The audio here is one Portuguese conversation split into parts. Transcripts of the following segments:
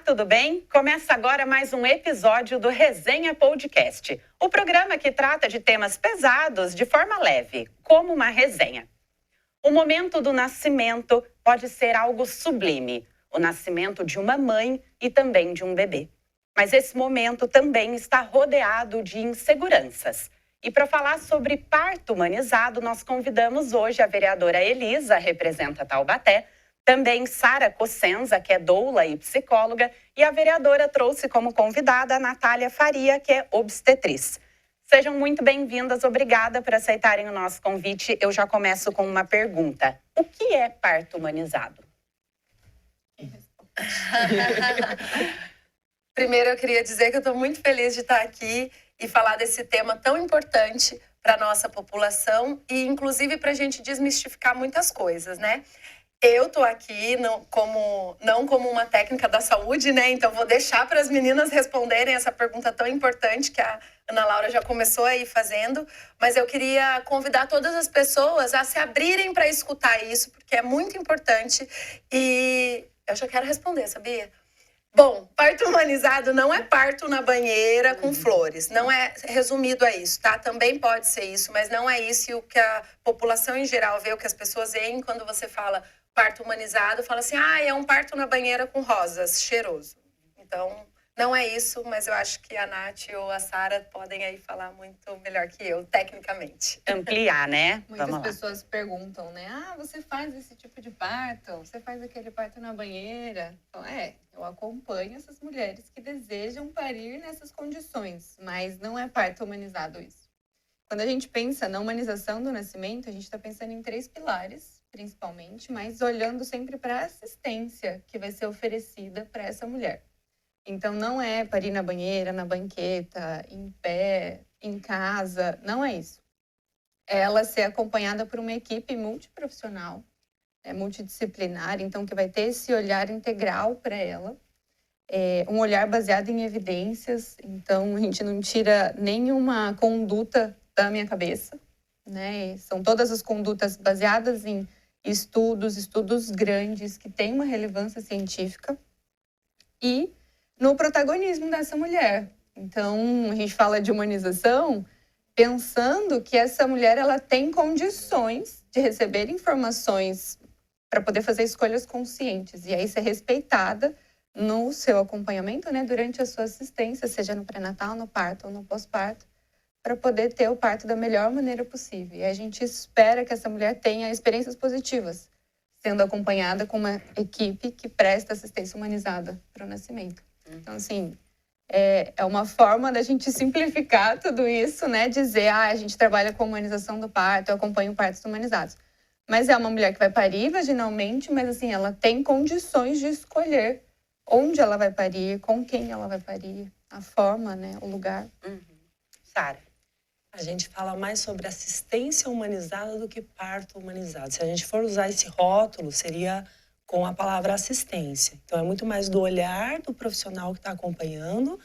tudo bem? Começa agora mais um episódio do Resenha Podcast, o programa que trata de temas pesados de forma leve, como uma resenha. O momento do nascimento pode ser algo sublime, o nascimento de uma mãe e também de um bebê. Mas esse momento também está rodeado de inseguranças. E para falar sobre parto humanizado, nós convidamos hoje a vereadora Elisa, representa Taubaté, também Sara Cossenza, que é doula e psicóloga, e a vereadora trouxe como convidada a Natália Faria, que é obstetriz. Sejam muito bem-vindas, obrigada por aceitarem o nosso convite. Eu já começo com uma pergunta. O que é parto humanizado? Primeiro, eu queria dizer que eu estou muito feliz de estar aqui e falar desse tema tão importante para a nossa população e, inclusive, para a gente desmistificar muitas coisas, né? Eu tô aqui não como uma técnica da saúde, né? Então vou deixar para as meninas responderem essa pergunta tão importante que a Ana Laura já começou aí fazendo. Mas eu queria convidar todas as pessoas a se abrirem para escutar isso, porque é muito importante. E eu já quero responder, sabia? Bom, parto humanizado não é parto na banheira com flores. Não é resumido a isso, tá? Também pode ser isso, mas não é isso. E o que a população em geral vê, o que as pessoas veem quando você fala parto humanizado, fala assim, é um parto na banheira com rosas, cheiroso. Então, não é isso, mas eu acho que a Nath ou a Sara podem aí falar muito melhor que eu, tecnicamente. Ampliar, né? Muitas pessoas perguntam, né? Você faz esse tipo de parto? Você faz aquele parto na banheira? Então, eu acompanho essas mulheres que desejam parir nessas condições, mas não é parto humanizado isso. Quando a gente pensa na humanização do nascimento, a gente está pensando em 3 pilares, principalmente, mas olhando sempre para a assistência que vai ser oferecida para essa mulher. Então, não é parir na banheira, na banqueta, em pé, em casa, não é isso. É ela ser acompanhada por uma equipe multiprofissional, multidisciplinar, então que vai ter esse olhar integral para ela, um olhar baseado em evidências, então a gente não tira nenhuma conduta da minha cabeça, né? São todas as condutas baseadas em estudos grandes que têm uma relevância científica e no protagonismo dessa mulher. Então, a gente fala de humanização pensando que essa mulher ela tem condições de receber informações para poder fazer escolhas conscientes e aí ser respeitada no seu acompanhamento, né, durante a sua assistência, seja no pré-natal, no parto ou no pós-parto, para poder ter o parto da melhor maneira possível. E a gente espera que essa mulher tenha experiências positivas, sendo acompanhada com uma equipe que presta assistência humanizada para o nascimento. Então, assim, é uma forma da gente simplificar tudo isso, né? Dizer, a gente trabalha com humanização do parto, eu acompanho partos humanizados. Mas é uma mulher que vai parir vaginalmente, mas, assim, ela tem condições de escolher onde ela vai parir, com quem ela vai parir, a forma, né? O lugar. Sara. A gente fala mais sobre assistência humanizada do que parto humanizado. Se a gente for usar esse rótulo, seria com a palavra assistência. Então, é muito mais do olhar do profissional que está acompanhando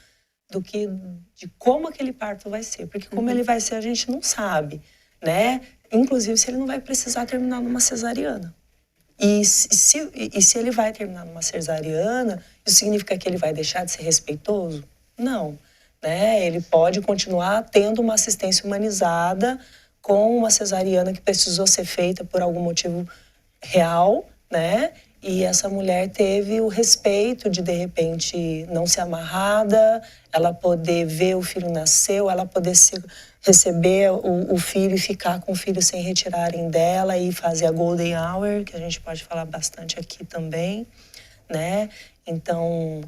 do que de como aquele parto vai ser. Porque como ele vai ser, a gente não sabe, né? Inclusive, se ele não vai precisar terminar numa cesariana. E se ele vai terminar numa cesariana, isso significa que ele vai deixar de ser respeitoso? Não. Né? Ele pode continuar tendo uma assistência humanizada com uma cesariana que precisou ser feita por algum motivo real, né? E essa mulher teve o respeito de repente, não ser amarrada, ela poder ver o filho nascer, ela poder receber o filho e ficar com o filho sem retirarem dela e fazer a golden hour, que a gente pode falar bastante aqui também, né? Então,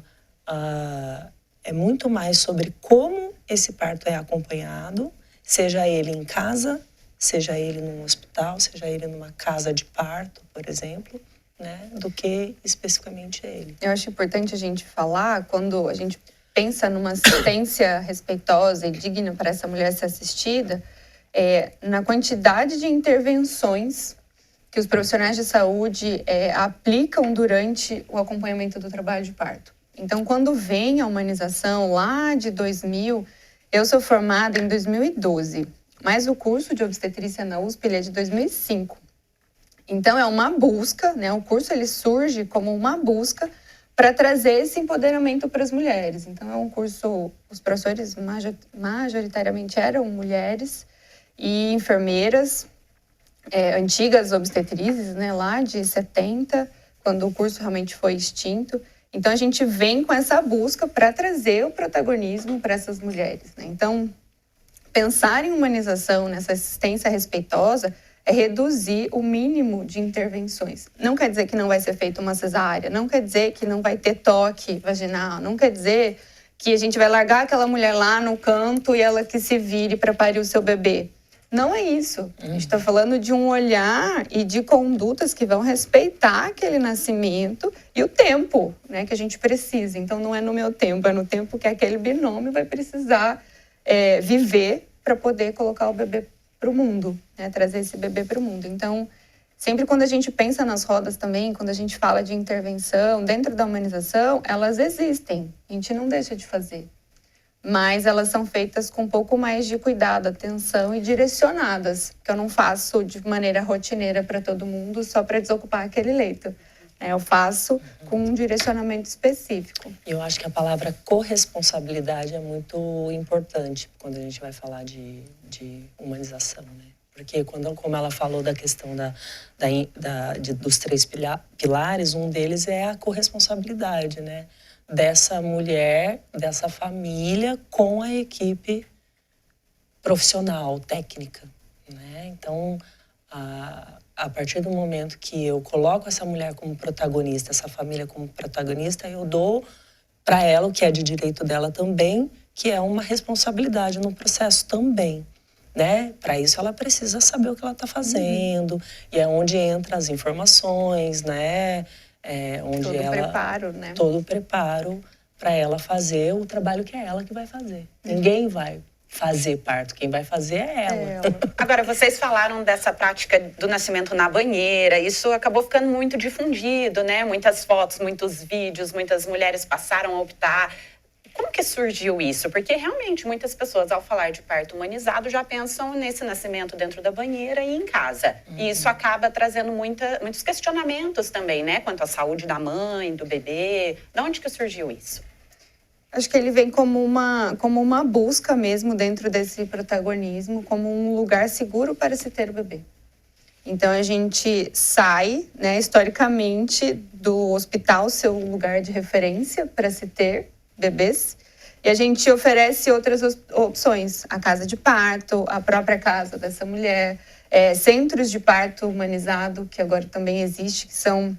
é muito mais sobre como esse parto é acompanhado, seja ele em casa, seja ele num hospital, seja ele numa casa de parto, por exemplo, né, do que especificamente ele. Eu acho importante a gente falar, quando a gente pensa numa assistência respeitosa e digna para essa mulher ser assistida, na quantidade de intervenções que os profissionais de saúde aplicam durante o acompanhamento do trabalho de parto. Então, quando vem a humanização lá de 2000, eu sou formada em 2012, mas o curso de obstetrícia na USP ele é de 2005. Então, é uma busca, né? O curso ele surge como uma busca para trazer esse empoderamento para as mulheres. Então, é um curso, os professores majoritariamente eram mulheres e enfermeiras, antigas obstetrizes, né, lá de 70, quando o curso realmente foi extinto. Então, a gente vem com essa busca para trazer o protagonismo para essas mulheres, né? Então, pensar em humanização, nessa assistência respeitosa, é reduzir o mínimo de intervenções. Não quer dizer que não vai ser feita uma cesárea, não quer dizer que não vai ter toque vaginal, não quer dizer que a gente vai largar aquela mulher lá no canto e ela que se vire para parir o seu bebê. Não é isso. A gente está falando de um olhar e de condutas que vão respeitar aquele nascimento e o tempo, né, que a gente precisa. Então, não é no meu tempo, é no tempo que aquele binômio vai precisar viver para poder colocar o bebê para o mundo, né, trazer esse bebê para o mundo. Então, sempre quando a gente pensa nas rodas também, quando a gente fala de intervenção, dentro da humanização, elas existem. A gente não deixa de fazer. Mas elas são feitas com um pouco mais de cuidado, atenção e direcionadas, que eu não faço de maneira rotineira para todo mundo, só para desocupar aquele leito. Eu faço com um direcionamento específico. Eu acho que a palavra corresponsabilidade é muito importante quando a gente vai falar de humanização, né? Porque como ela falou da questão dos 3 pilares, um deles é a corresponsabilidade, né? Dessa mulher, dessa família com a equipe profissional, técnica, né? Então, a partir do momento que eu coloco essa mulher como protagonista, essa família como protagonista, eu dou para ela o que é de direito dela também, que é uma responsabilidade no processo também, né? Para isso ela precisa saber o que ela está fazendo, e é onde entram as informações, né? Onde todo preparo, né? Todo o preparo para ela fazer o trabalho que é ela que vai fazer. Ninguém vai fazer parto, quem vai fazer é ela. Agora, vocês falaram dessa prática do nascimento na banheira, isso acabou ficando muito difundido, né? Muitas fotos, muitos vídeos, muitas mulheres passaram a optar. Como que surgiu isso? Porque realmente muitas pessoas, ao falar de parto humanizado, já pensam nesse nascimento dentro da banheira e em casa. E isso acaba trazendo muitos questionamentos também, né? Quanto à saúde da mãe, do bebê. De onde que surgiu isso? Acho que ele vem como uma busca mesmo dentro desse protagonismo, como um lugar seguro para se ter o bebê. Então, a gente sai, né, historicamente, do hospital, seu lugar de referência para se ter bebês, e a gente oferece outras opções, a casa de parto, a própria casa dessa mulher, centros de parto humanizado, que agora também existe, que são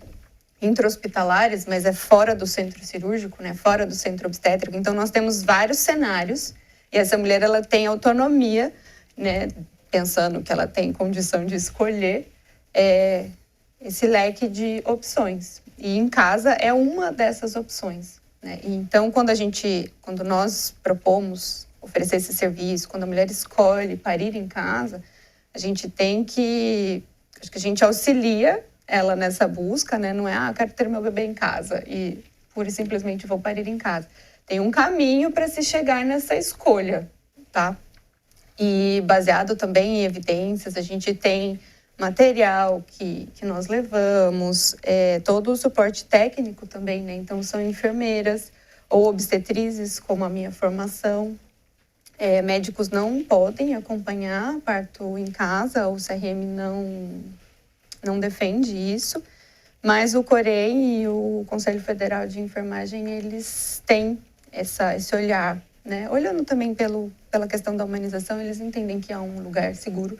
intra-hospitalares, mas é fora do centro cirúrgico, né, fora do centro obstétrico. Então, nós temos vários cenários, e essa mulher ela tem autonomia, né, pensando que ela tem condição de escolher esse leque de opções. E em casa é uma dessas opções, né? Então, quando nós propomos oferecer esse serviço, quando a mulher escolhe parir em casa, acho que a gente auxilia ela nessa busca, né? Não é, eu quero ter meu bebê em casa e pura e simplesmente vou parir em casa. Tem um caminho para se chegar nessa escolha, tá? E baseado também em evidências, a gente tem material que nós levamos, todo o suporte técnico também, né? Então, são enfermeiras ou obstetrizes, como a minha formação. Médicos não podem acompanhar parto em casa, o CRM não defende isso, mas o COREM e o Conselho Federal de Enfermagem, eles têm esse olhar, né? Olhando também pela questão da humanização, eles entendem que é um lugar seguro,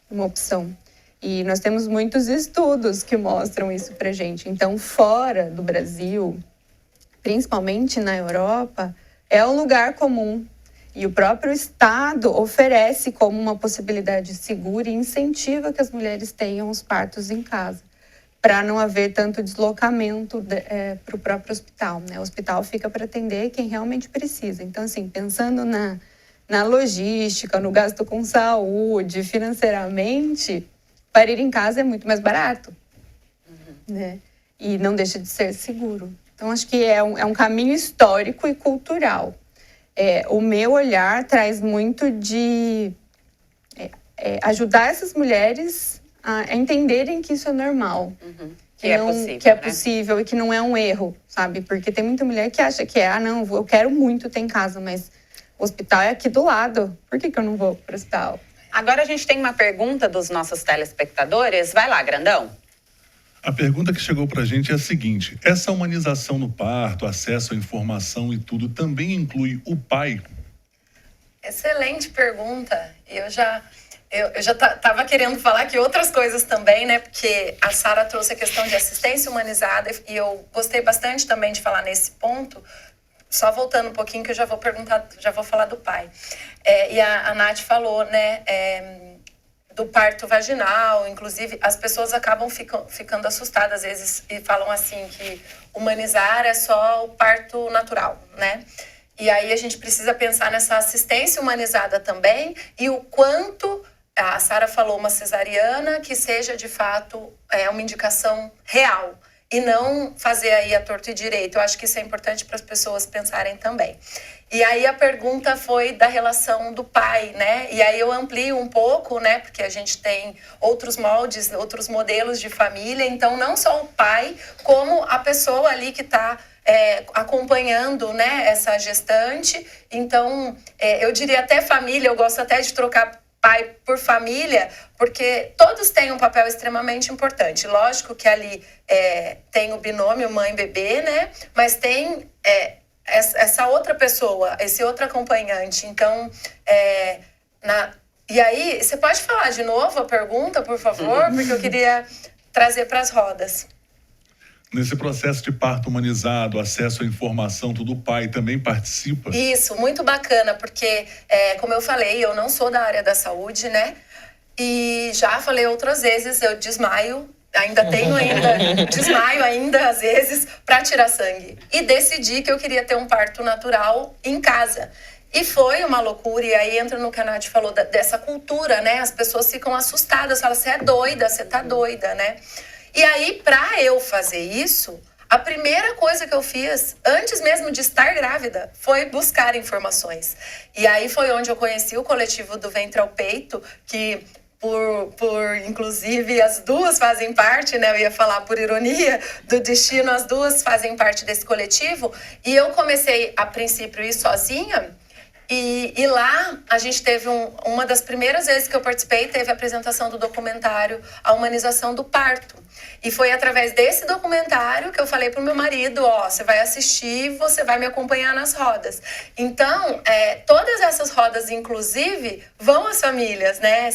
uma opção. E nós temos muitos estudos que mostram isso pra gente. Então, fora do Brasil, principalmente na Europa, é um lugar comum. E o próprio Estado oferece como uma possibilidade segura e incentiva que as mulheres tenham os partos em casa, para não haver tanto deslocamento para o próprio hospital, né? O hospital fica para atender quem realmente precisa. Então, assim, pensando na logística, no gasto com saúde, financeiramente, parir em casa é muito mais barato, né? E não deixa de ser seguro. Então, acho que é um caminho histórico e cultural. O meu olhar traz muito de ajudar essas mulheres a entenderem que isso é normal, Que é possível, que é né? possível e que não é um erro, sabe? Porque tem muita mulher que acha que não, eu quero muito ter em casa, mas o hospital é aqui do lado. Por que eu não vou para o hospital? Agora a gente tem uma pergunta dos nossos telespectadores. Vai lá, grandão. A pergunta que chegou pra gente é a seguinte: essa humanização no parto, acesso à informação e tudo, também inclui o pai? Excelente pergunta. Eu já estava querendo falar aqui outras coisas também, né? Porque a Sara trouxe a questão de assistência humanizada e eu gostei bastante também de falar nesse ponto. Só voltando um pouquinho que eu já vou falar do pai. E a Nath falou, né? Do parto vaginal, inclusive as pessoas acabam ficando assustadas às vezes e falam assim que humanizar é só o parto natural, né? E aí a gente precisa pensar nessa assistência humanizada também e o quanto, a Sara falou, uma cesariana que seja de fato uma indicação real e não fazer aí a torto e direito. Eu acho que isso é importante para as pessoas pensarem também. E aí a pergunta foi da relação do pai, né? E aí eu amplio um pouco, né? Porque a gente tem outros moldes, outros modelos de família. Então, não só o pai, como a pessoa ali que está acompanhando, né, essa gestante. Então, eu diria até família, eu gosto até de trocar pai por família, porque todos têm um papel extremamente importante. Lógico que ali tem o binômio mãe-bebê, né? Mas tem essa outra pessoa, esse outro acompanhante. Então, e aí, você pode falar de novo a pergunta, por favor? Porque eu queria trazer para as rodas. Nesse processo de parto humanizado, acesso à informação, tudo, o pai também participa? Isso, muito bacana, porque, como eu falei, eu não sou da área da saúde, né? E já falei outras vezes, eu desmaio, desmaio ainda às vezes para tirar sangue. E decidi que eu queria ter um parto natural em casa. E foi uma loucura, e aí entra no que a Nath falou dessa cultura, né? As pessoas ficam assustadas, falam, você é doida, você tá doida, né? E aí, para eu fazer isso, a primeira coisa que eu fiz, antes mesmo de estar grávida, foi buscar informações. E aí foi onde eu conheci o coletivo do Ventre ao Peito, que inclusive, as duas fazem parte, né? Eu ia falar por ironia do destino, as duas fazem parte desse coletivo. E eu comecei, a princípio, ir sozinha. E lá a gente teve uma das primeiras vezes que eu participei, teve a apresentação do documentário A Humanização do Parto. E foi através desse documentário que eu falei pro meu marido, você vai assistir, você vai me acompanhar nas rodas. Então, todas essas rodas, inclusive, vão às famílias, né?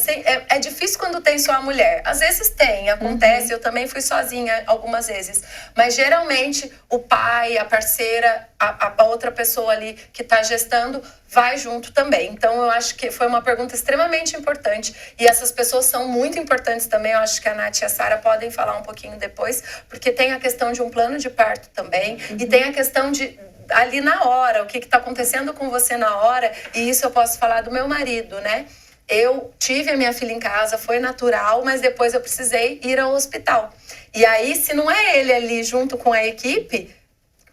É difícil quando tem só a mulher. Às vezes tem, acontece, eu também fui sozinha algumas vezes. Mas geralmente o pai, a parceira, a outra pessoa ali que está gestando vai junto também. Então, eu acho que foi uma pergunta extremamente importante. E essas pessoas são muito importantes também. Eu acho que a Nath e a Sara podem falar um pouquinho depois, porque tem a questão de um plano de parto também. E tem a questão de, ali na hora, o que está acontecendo com você na hora. E isso eu posso falar do meu marido, né? Eu tive a minha filha em casa, foi natural, mas depois eu precisei ir ao hospital. E aí, se não é ele ali junto com a equipe,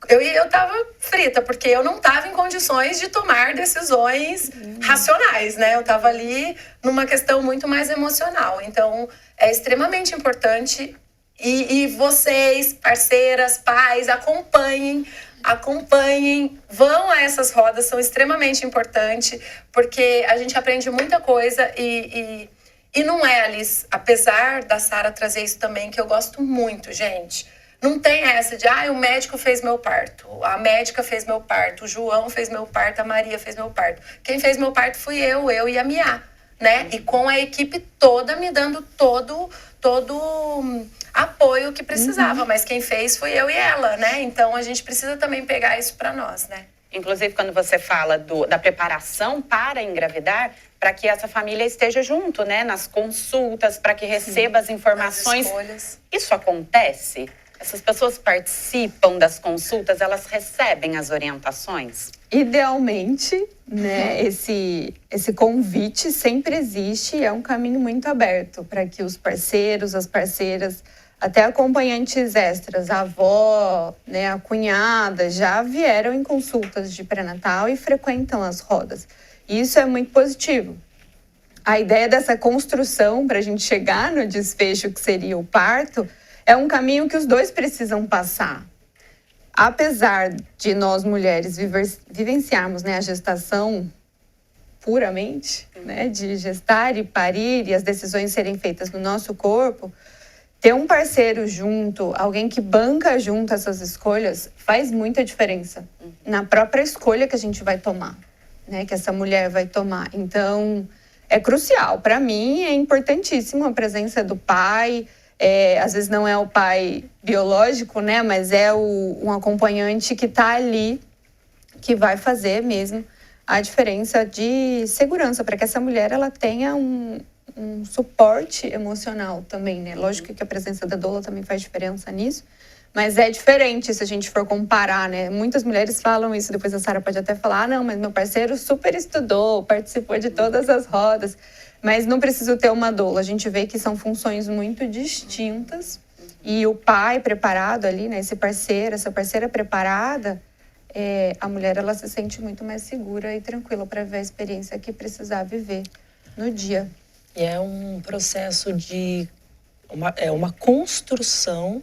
eu tava frita, porque eu não tava em condições de tomar decisões racionais, né? Eu tava ali numa questão muito mais emocional. Então, é extremamente importante. E vocês, parceiras, pais, acompanhem, vão a essas rodas, são extremamente importantes, porque a gente aprende muita coisa e não é, Alice, apesar da Sara trazer isso também, que eu gosto muito, gente. Não tem essa de, o médico fez meu parto, a médica fez meu parto, o João fez meu parto, a Maria fez meu parto. Quem fez meu parto fui eu e a Mia, né? E com a equipe toda me dando todo apoio que precisava, mas quem fez fui eu e ela, né? Então a gente precisa também pegar isso para nós, né? Inclusive, quando você fala da preparação para engravidar, para que essa família esteja junto, né? Nas consultas, para que receba as informações. As escolhas. Isso acontece? Essas pessoas participam das consultas, elas recebem as orientações? Idealmente, né, esse convite sempre existe e é um caminho muito aberto para que os parceiros, as parceiras, até acompanhantes extras, a avó, né, a cunhada, já vieram em consultas de pré-natal e frequentam as rodas. E isso é muito positivo. A ideia dessa construção para a gente chegar no desfecho que seria o parto é um caminho que os dois precisam passar. Apesar de nós mulheres vivenciarmos, né, a gestação puramente, né, de gestar e parir e as decisões serem feitas no nosso corpo, ter um parceiro junto, alguém que banca junto essas escolhas, faz muita diferença na própria escolha que a gente vai tomar, né, que essa mulher vai tomar. Então, é crucial. Para mim, é importantíssimo a presença do pai. Às vezes não é o pai biológico, né, mas é um acompanhante que está ali, que vai fazer mesmo a diferença de segurança, para que essa mulher ela tenha um suporte emocional também, né? Lógico que a presença da doula também faz diferença nisso, mas é diferente se a gente for comparar, né? Muitas mulheres falam isso, depois a Sara pode até falar, não, mas meu parceiro super estudou, participou de todas as rodas, mas não preciso ter uma doula. A gente vê que são funções muito distintas e o pai preparado ali, né? Essa parceira preparada, a mulher ela se sente muito mais segura e tranquila para ver a experiência que precisar viver no dia. E é um processo de uma construção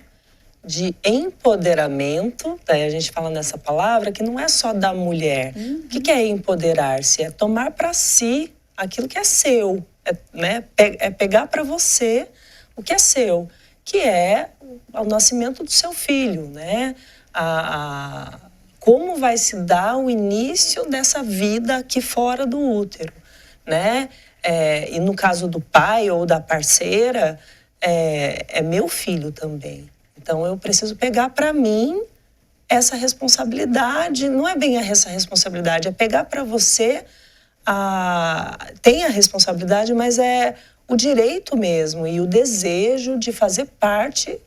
de empoderamento, daí a gente fala nessa palavra, que não é só da mulher. O que é empoderar-se? É tomar para si aquilo que é seu, né? É pegar para você o que é seu, que é o nascimento do seu filho, né? Como vai se dar o início dessa vida aqui fora do útero, né? E no caso do pai ou da parceira, é meu filho também. Então, eu preciso pegar para mim essa responsabilidade. Não é bem essa responsabilidade, é pegar para você. Tem a responsabilidade, mas é o direito mesmo e o desejo de fazer parte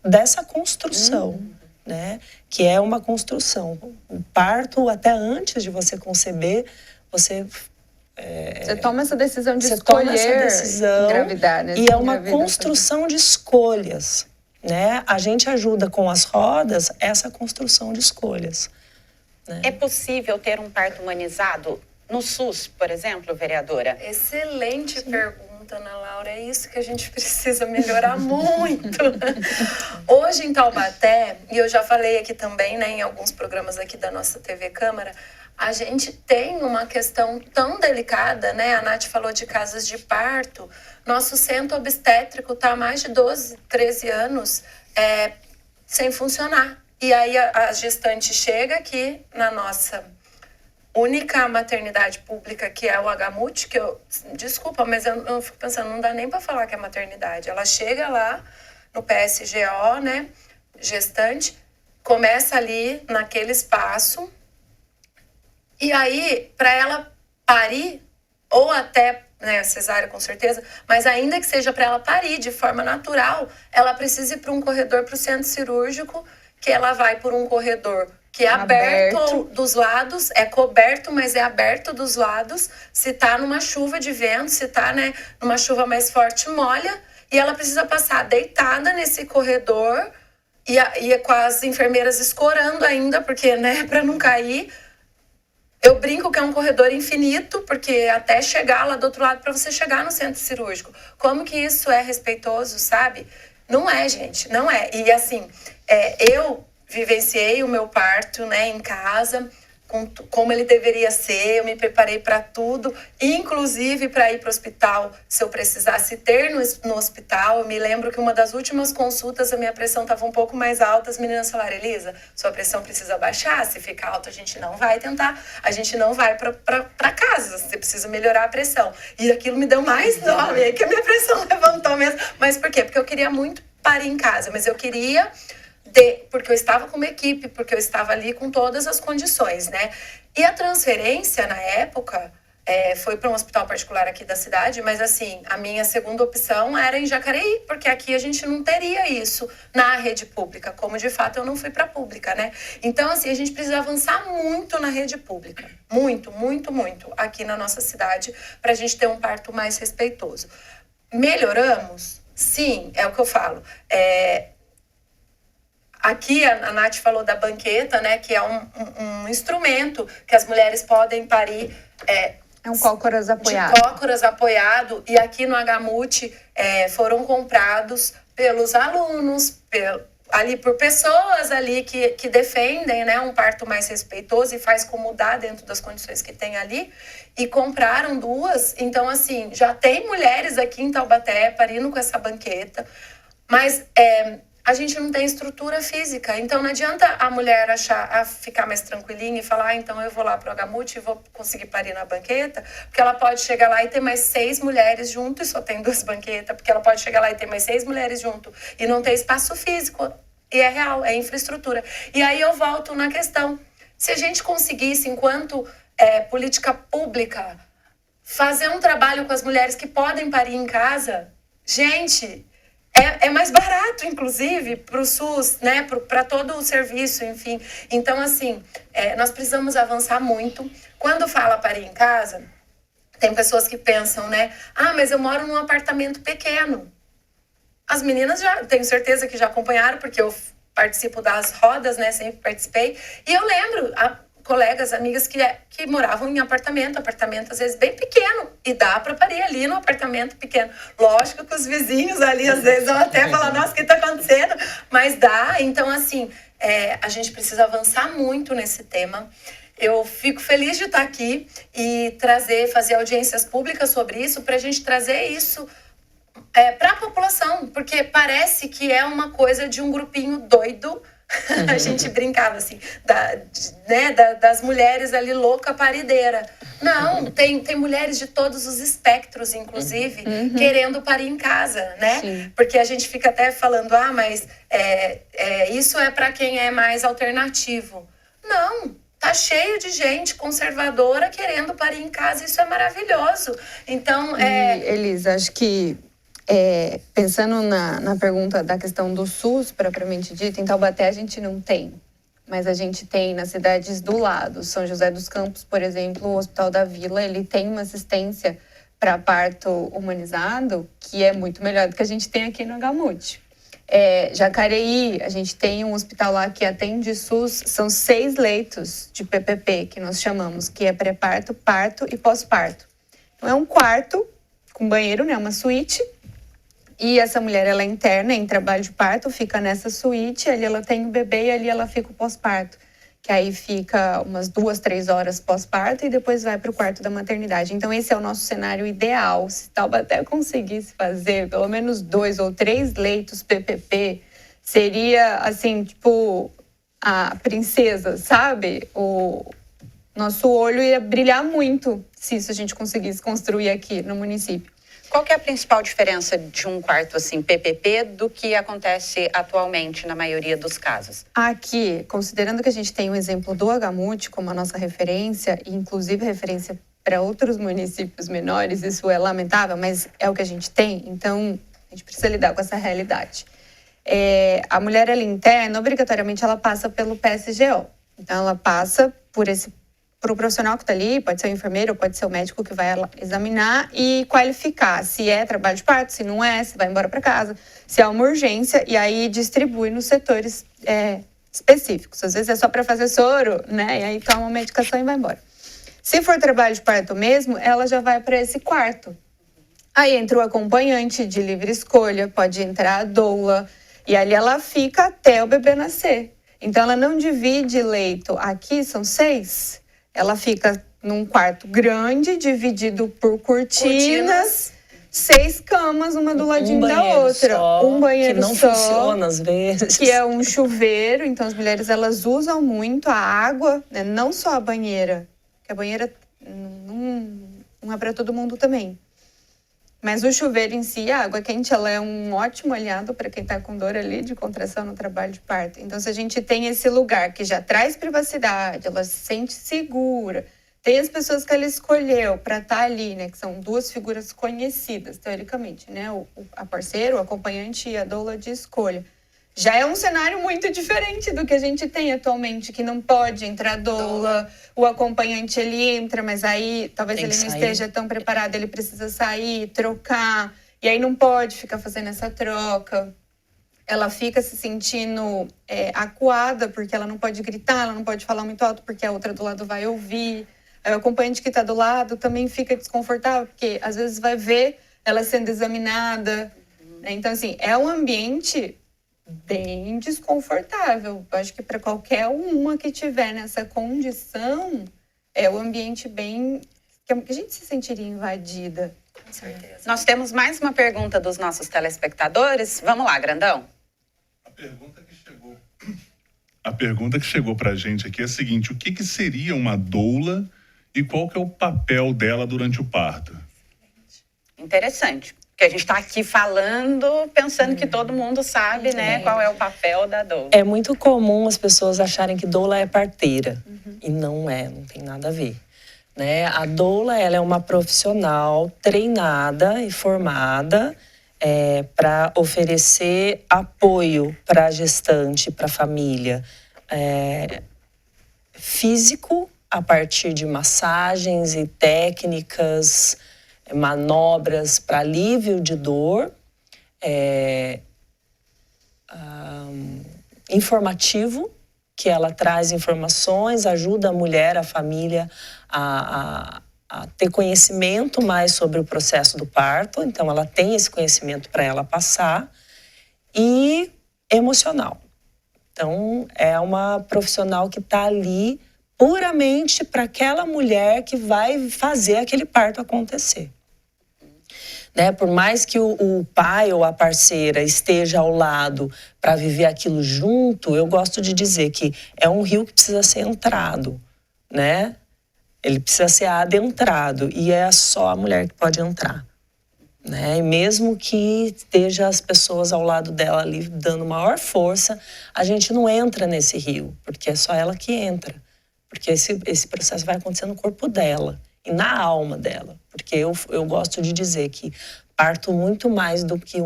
dessa construção, né? Que é uma construção. O parto, até antes de você conceber, você toma essa decisão de escolher engravidar, né? E é uma construção de escolhas, né? A gente ajuda com as rodas essa construção de escolhas, né? É possível ter um parto humanizado no SUS, por exemplo, vereadora? Excelente pergunta, Ana Laura. É isso que a gente precisa melhorar muito. Hoje em Taubaté, e eu já falei aqui também, né, em alguns programas aqui da nossa TV Câmara, a gente tem uma questão tão delicada, né? A Nath falou de casas de parto. Nosso centro obstétrico está há mais de 12, 13 anos sem funcionar. E aí a gestante chega aqui na nossa única maternidade pública, que é o HMUT, que desculpa, mas eu fico pensando, não dá nem para falar que é maternidade. Ela chega lá no PSGO, né? Gestante, começa ali naquele espaço. E aí, para ela parir, ou até, né, cesárea com certeza, mas ainda que seja para ela parir de forma natural, ela precisa ir para um corredor para o centro cirúrgico, que ela vai por um corredor que é aberto dos lados, é coberto, mas é aberto dos lados. Se tá numa chuva de vento, se tá, né, numa chuva mais forte, molha, e ela precisa passar deitada nesse corredor e com as enfermeiras escorando ainda, porque, né, para não cair. Eu brinco que é um corredor infinito, porque até chegar lá do outro lado, para você chegar no centro cirúrgico. Como que isso é respeitoso, sabe? Não é, gente, não é. E assim, eu vivenciei o meu parto, né, em casa, como ele deveria ser, eu me preparei para tudo, inclusive para ir para o hospital, se eu precisasse ter no hospital. Eu me lembro que uma das últimas consultas, a minha pressão estava um pouco mais alta, as meninas falaram, Elisa, sua pressão precisa baixar, se ficar alta a gente não vai tentar, a gente não vai para casa, você precisa melhorar a pressão. E aquilo me deu mais dó, e aí que a minha pressão levantou mesmo. Mas por quê? Porque eu queria muito parir em casa, mas eu queria... porque eu estava com uma equipe, porque eu estava ali com todas as condições, né? E a transferência, na época, foi para um hospital particular aqui da cidade, mas assim, a minha segunda opção era em Jacareí, porque aqui a gente não teria isso na rede pública, como de fato eu não fui para a pública, né? Então, assim, a gente precisa avançar muito na rede pública, muito, muito, muito, aqui na nossa cidade, para a gente ter um parto mais respeitoso. Melhoramos? Sim, é o que eu falo. Aqui a Nath falou da banqueta, né, que é um instrumento que as mulheres podem parir. É um cócoras apoiado. De cócoras apoiado. E aqui no HMUT foram comprados pelos alunos, ali por pessoas ali que defendem, né, um parto mais respeitoso e faz como dá dentro das condições que tem ali, e compraram 2. Então, assim, já tem mulheres aqui em Taubaté parindo com essa banqueta, mas a gente não tem estrutura física, então não adianta a mulher ficar mais tranquilinha e falar, então eu vou lá pro Agamute e vou conseguir parir na banqueta, porque ela pode chegar lá e ter mais 6 mulheres junto e só tem 2 banquetas, porque ela pode chegar lá e ter mais 6 mulheres junto e não ter espaço físico, e é real, é infraestrutura. E aí eu volto na questão, se a gente conseguisse, enquanto política pública, fazer um trabalho com as mulheres que podem parir em casa, gente... É mais barato, inclusive, para o SUS, né? Para todo o serviço, enfim. Então, assim, nós precisamos avançar muito. Quando fala parir em casa, tem pessoas que pensam, né? Ah, mas eu moro num apartamento pequeno. As meninas já, tenho certeza que já acompanharam, porque eu participo das rodas, né? Sempre participei. E eu lembro... colegas, amigas que moravam em apartamento às vezes bem pequeno, e dá para parir ali no apartamento pequeno. Lógico que os vizinhos ali às vezes vão até falar, nossa, o que está acontecendo? Mas dá, então assim, a gente precisa avançar muito nesse tema. Eu fico feliz de estar aqui e fazer audiências públicas sobre isso, para a gente trazer isso para a população, porque parece que é uma coisa de um grupinho doido. A gente brincava assim, das mulheres ali louca parideira. Não, tem mulheres de todos os espectros, inclusive, querendo parir em casa, né? Sim. Porque a gente fica até falando, mas isso é para quem é mais alternativo. Não, tá cheio de gente conservadora querendo parir em casa, isso é maravilhoso. Então, Elisa, acho que pensando na pergunta da questão do SUS, propriamente dito, em Taubaté a gente não tem, mas a gente tem nas cidades do lado. São José dos Campos, por exemplo, o Hospital da Vila, ele tem uma assistência para parto humanizado que é muito melhor do que a gente tem aqui no Agamute. Jacareí, a gente tem um hospital lá que atende SUS, são 6 leitos de PPP, que nós chamamos, que é pré-parto, parto e pós-parto. Então é um quarto com banheiro, né, uma suíte. E essa mulher, ela é interna, em trabalho de parto, fica nessa suíte, ali ela tem o bebê e ali ela fica o pós-parto. Que aí fica umas 2-3 horas pós-parto e depois vai para o quarto da maternidade. Então esse é o nosso cenário ideal. Se Taubaté conseguisse fazer pelo menos 2 ou 3 leitos PPP, seria assim, tipo, a princesa, sabe? O nosso olho ia brilhar muito se isso a gente conseguisse construir aqui no município. Qual que é a principal diferença de um quarto assim PPP do que acontece atualmente na maioria dos casos? Aqui, considerando que a gente tem o exemplo do Agamute como a nossa referência, e inclusive referência para outros municípios menores, isso é lamentável, mas é o que a gente tem, então a gente precisa lidar com essa realidade. A mulher, ela interna, obrigatoriamente, ela passa pelo PSGO. Então, ela passa para o profissional que está ali, pode ser o enfermeiro, pode ser o médico que vai examinar e qualificar se é trabalho de parto, se não é, se vai embora para casa, se é uma urgência, e aí distribui nos setores específicos. Às vezes é só para fazer soro, né? E aí toma uma medicação e vai embora. Se for trabalho de parto mesmo, ela já vai para esse quarto. Aí entra o acompanhante de livre escolha, pode entrar a doula, e ali ela fica até o bebê nascer. Então ela não divide leito. Aqui são 6. Ela fica num quarto grande, dividido por cortinas, 6 camas, uma do ladinho da outra. Um banheiro só, que não funciona às vezes. Que é um chuveiro. Então, as mulheres, elas usam muito a água, né? Não só a banheira, porque a banheira não é para todo mundo também. Mas o chuveiro em si, a água quente, ela é um ótimo aliado para quem está com dor ali de contração no trabalho de parto. Então, se a gente tem esse lugar que já traz privacidade, ela se sente segura, tem as pessoas que ela escolheu para estar ali, né, que são 2 figuras conhecidas, teoricamente, né, a parceira, o acompanhante e a doula de escolha. Já é um cenário muito diferente do que a gente tem atualmente, que não pode entrar doula, o acompanhante ele entra, mas aí talvez ele não esteja tão preparado, ele precisa sair, trocar, e aí não pode ficar fazendo essa troca. Ela fica se sentindo acuada, porque ela não pode gritar, ela não pode falar muito alto, porque a outra do lado vai ouvir. Aí o acompanhante que está do lado também fica desconfortável, porque às vezes vai ver ela sendo examinada, né? Então, assim, é um ambiente bem desconfortável. Eu acho que para qualquer uma que tiver nessa condição, é um ambiente bem... que a gente se sentiria invadida. Com certeza. Nós temos mais uma pergunta dos nossos telespectadores. Vamos lá, Grandão. A pergunta que chegou pra gente aqui é a seguinte: o que seria uma doula e qual que é o papel dela durante o parto? Interessante. Porque a gente está aqui falando, pensando que todo mundo sabe, né, qual é o papel da doula. É muito comum as pessoas acharem que doula é parteira. E não é, não tem nada a ver. Né? A doula, ela é uma profissional treinada e formada para oferecer apoio para a gestante, para a família. Físico, a partir de massagens e técnicas, manobras para alívio de dor, informativo, que ela traz informações, ajuda a mulher, a família a ter conhecimento mais sobre o processo do parto, então ela tem esse conhecimento para ela passar, e emocional. Então é uma profissional que está ali puramente para aquela mulher que vai fazer aquele parto acontecer. Né? Por mais que o pai ou a parceira esteja ao lado para viver aquilo junto, eu gosto de dizer que é um rio que precisa ser entrado, né? Ele precisa ser adentrado e é só a mulher que pode entrar, né? E mesmo que esteja as pessoas ao lado dela ali dando maior força, a gente não entra nesse rio, porque é só ela que entra, porque esse processo vai acontecer no corpo dela e na alma dela, porque eu gosto de dizer que parto muito mais do que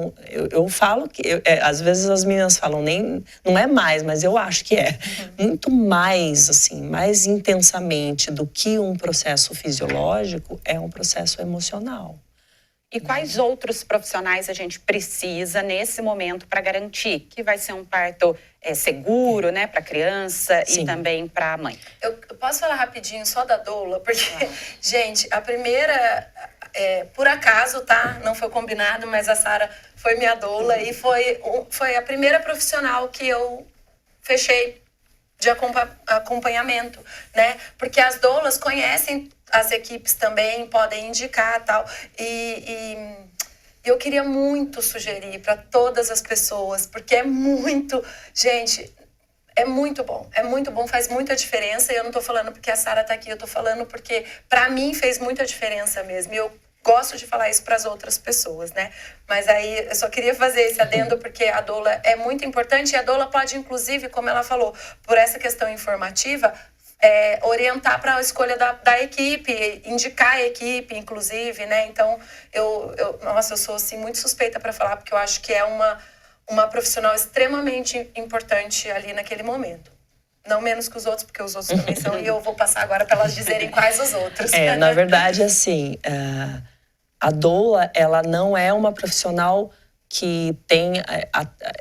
eu falo que às vezes as meninas falam não é mais, mas eu acho que é muito mais assim, mais intensamente do que um processo fisiológico, é um processo emocional. E quais outros profissionais a gente precisa nesse momento para garantir que vai ser um parto seguro, né, para a criança e também para a mãe? Eu posso falar rapidinho só da doula? Porque, gente, a primeira, por acaso, tá? Não foi combinado, mas a Sara foi minha doula e foi a primeira profissional que eu fechei de acompanhamento, né? Porque as doulas conhecem as equipes também, podem indicar tal. E eu queria muito sugerir para todas as pessoas, porque gente, é muito bom, faz muita diferença. E eu não tô falando porque a Sara tá aqui, eu tô falando porque para mim fez muita diferença mesmo. E eu gosto de falar isso para as outras pessoas, né? Mas aí eu só queria fazer esse adendo porque a doula é muito importante e a doula pode, inclusive, como ela falou, por essa questão informativa, orientar para a escolha da equipe, indicar a equipe, inclusive, né? Então, eu sou assim, muito suspeita para falar, porque eu acho que é uma profissional extremamente importante ali naquele momento. Não menos que os outros, porque os outros também são, e eu vou passar agora para elas dizerem quais os outros. Na verdade, assim, a doula, ela não é uma profissional que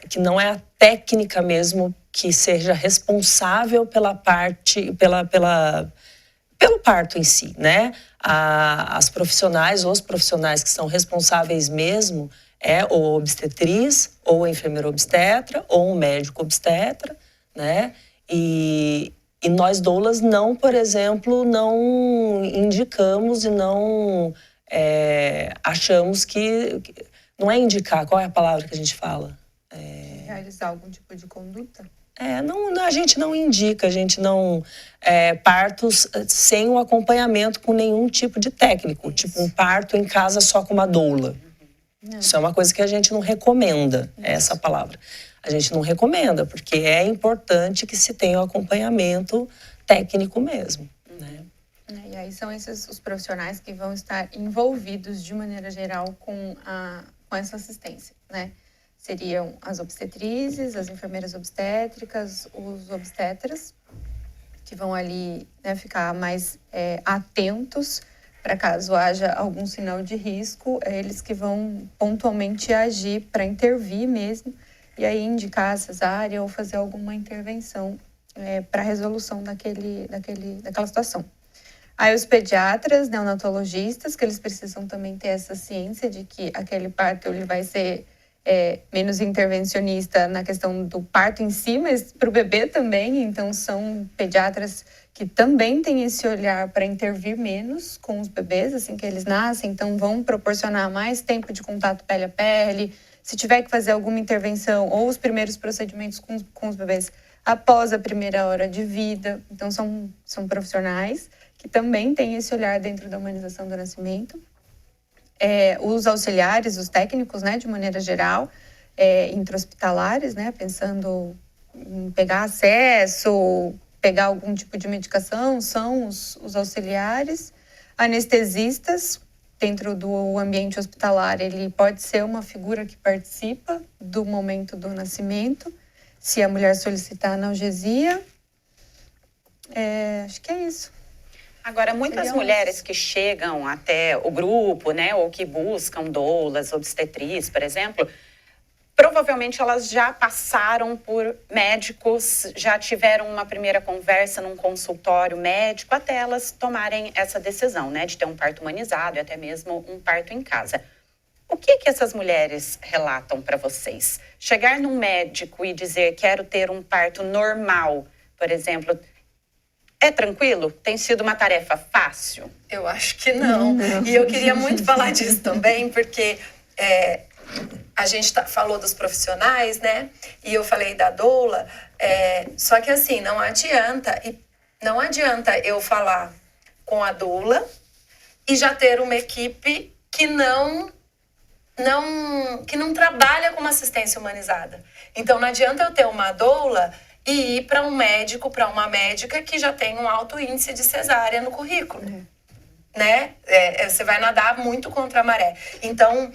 que não é a técnica mesmo que seja responsável pela parte, pelo parto em si, né? As profissionais, os profissionais que são responsáveis mesmo ou obstetriz, ou enfermeiro obstetra, ou um médico obstetra, né? E nós doulas não, por exemplo, não indicamos e não achamos que... Não é indicar, qual é a palavra que a gente fala? Realizar algum tipo de conduta? A gente não indica, a gente não... partos sem o acompanhamento com nenhum tipo de técnico. Isso. Tipo um parto em casa só com uma doula. Não. Isso é uma coisa que a gente não recomenda, essa palavra. A gente não recomenda, porque é importante que se tenha o acompanhamento técnico mesmo, né? E aí são esses os profissionais que vão estar envolvidos de maneira geral com essa assistência, né? Seriam as obstetrizes, as enfermeiras obstétricas, os obstetras, que vão ali, né, ficar mais atentos para caso haja algum sinal de risco, eles que vão pontualmente agir para intervir mesmo, e aí indicar a cesárea ou fazer alguma intervenção para a resolução daquela situação. Aí os pediatras, neonatologistas, que eles precisam também ter essa ciência de que aquele parto ele vai ser menos intervencionista na questão do parto em si, mas para o bebê também. Então, são pediatras que também têm esse olhar para intervir menos com os bebês, assim que eles nascem. Então, vão proporcionar mais tempo de contato pele a pele. Se tiver que fazer alguma intervenção ou os primeiros procedimentos com os bebês após a primeira hora de vida. Então, são profissionais que também têm esse olhar dentro da humanização do nascimento. Os auxiliares, os técnicos, né, de maneira geral, intra-hospitalares, né, pensando em pegar acesso, pegar algum tipo de medicação, são os auxiliares. Anestesistas, dentro do ambiente hospitalar, ele pode ser uma figura que participa do momento do nascimento, se a mulher solicitar analgesia. Acho que é isso. Agora, muitas mulheres que chegam até o grupo, né, ou que buscam doulas, obstetrizes, por exemplo, provavelmente elas já passaram por médicos, já tiveram uma primeira conversa num consultório médico, até elas tomarem essa decisão, né, de ter um parto humanizado e até mesmo um parto em casa. O que essas mulheres relatam para vocês? Chegar num médico e dizer quero ter um parto normal, por exemplo, é tranquilo? Tem sido uma tarefa fácil? Eu acho que não. E eu queria muito falar disso também, porque a gente falou dos profissionais, né? E eu falei da doula. Só que assim, não adianta eu falar com a doula e já ter uma equipe que não trabalha com uma assistência humanizada. Então, não adianta eu ter uma doula e ir para um médico, para uma médica que já tem um alto índice de cesárea no currículo, né? Você vai nadar muito contra a maré. Então,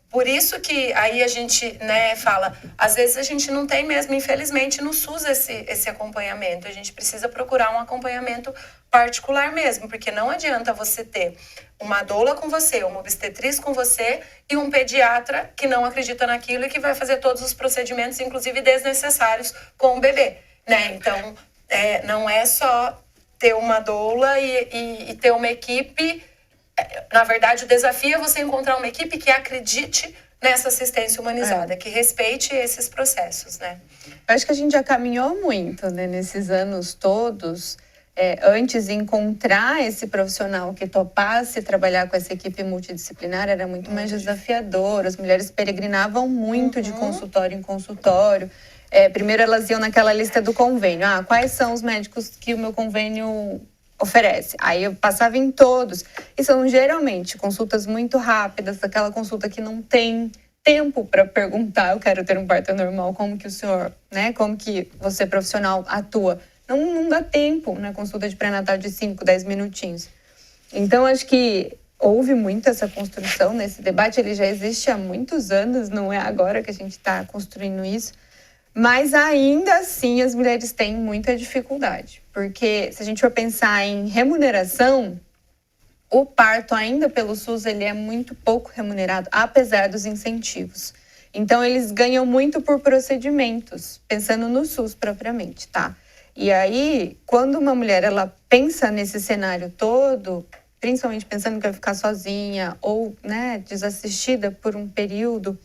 por isso que aí a gente, né, fala, às vezes a gente não tem mesmo, infelizmente, no SUS esse acompanhamento. A gente precisa procurar um acompanhamento particular mesmo, porque não adianta você ter uma doula com você, uma obstetriz com você e um pediatra que não acredita naquilo e que vai fazer todos os procedimentos, inclusive desnecessários, com o bebê, né? Então, não é só ter uma doula e ter uma equipe. Na verdade, o desafio é você encontrar uma equipe que acredite nessa assistência humanizada, que respeite esses processos, né? Eu acho que a gente já caminhou muito, né, nesses anos todos. Antes de encontrar esse profissional que topasse trabalhar com essa equipe multidisciplinar, era muito mais desafiador. As mulheres peregrinavam muito de consultório em consultório. Primeiro elas iam naquela lista do convênio. Quais são os médicos que o meu convênio oferece? Aí eu passava em todos. E são geralmente consultas muito rápidas, aquela consulta que não tem tempo para perguntar, eu quero ter um parto normal, como que o senhor, né, como que você profissional atua. Não dá tempo na consulta de pré-natal de 5, 10 minutinhos. Então, acho que houve muito essa construção nesse debate. Ele já existe há muitos anos, não é agora que a gente está construindo isso. Mas, ainda assim, as mulheres têm muita dificuldade. Porque, se a gente for pensar em remuneração, o parto, ainda pelo SUS, ele é muito pouco remunerado, apesar dos incentivos. Então, eles ganham muito por procedimentos, pensando no SUS propriamente, tá? E aí, quando uma mulher ela pensa nesse cenário todo, principalmente pensando que vai ficar sozinha ou, né, desassistida por um período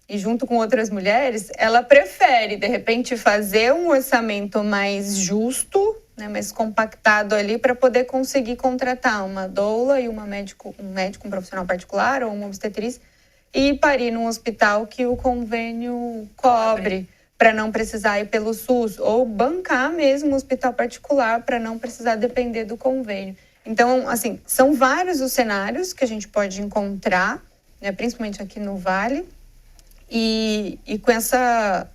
e junto com outras mulheres, ela prefere, de repente, fazer um orçamento mais justo, né, mais compactado ali para poder conseguir contratar uma doula e um médico, um profissional particular ou uma obstetriz e parir num hospital que o convênio cobre, para não precisar ir pelo SUS, ou bancar mesmo o hospital particular para não precisar depender do convênio. Então, assim, são vários os cenários que a gente pode encontrar, né, principalmente aqui no Vale, e com essa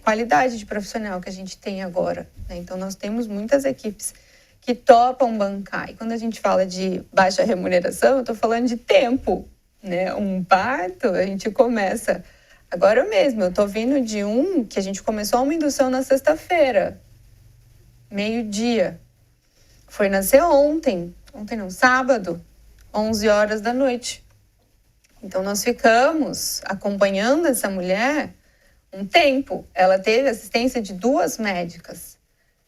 qualidade de profissional que a gente tem agora, né? Então, nós temos muitas equipes que topam bancar. E quando a gente fala de baixa remuneração, eu estou falando de tempo, né? Um parto, a gente começa... Agora mesmo, eu tô vindo de um que a gente começou uma indução na sexta-feira, meio-dia. Foi nascer ontem não, sábado, 11 horas da noite. Então, nós ficamos acompanhando essa mulher um tempo. Ela teve assistência de 2 médicas,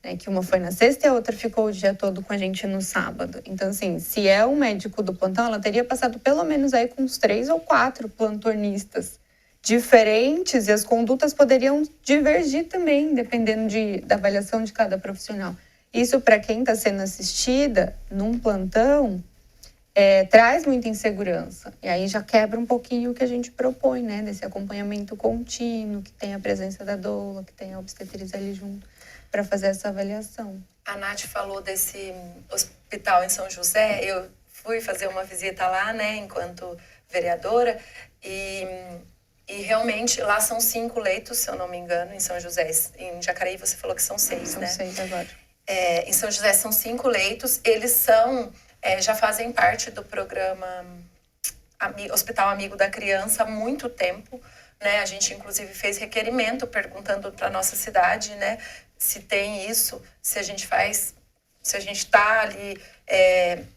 né, que uma foi na sexta e a outra ficou o dia todo com a gente no sábado. Então, assim, se é um médico do plantão, ela teria passado pelo menos aí com uns 3 ou 4 plantonistas diferentes e as condutas poderiam divergir também, dependendo da avaliação de cada profissional. Isso, para quem está sendo assistida num plantão, traz muita insegurança. E aí já quebra um pouquinho o que a gente propõe, né? Desse acompanhamento contínuo, que tem a presença da doula, que tem a obstetriz ali junto, para fazer essa avaliação. A Nath falou desse hospital em São José. Eu fui fazer uma visita lá, né, enquanto vereadora, e realmente lá são 5 leitos, se eu não me engano, em São José. Em Jacareí você falou que são 6, né? São 6 agora. Em São José são 5 leitos. Eles já fazem parte do programa Hospital Amigo da Criança há muito tempo, né? A gente, inclusive, fez requerimento perguntando para a nossa cidade, né, se tem isso, se a gente está ali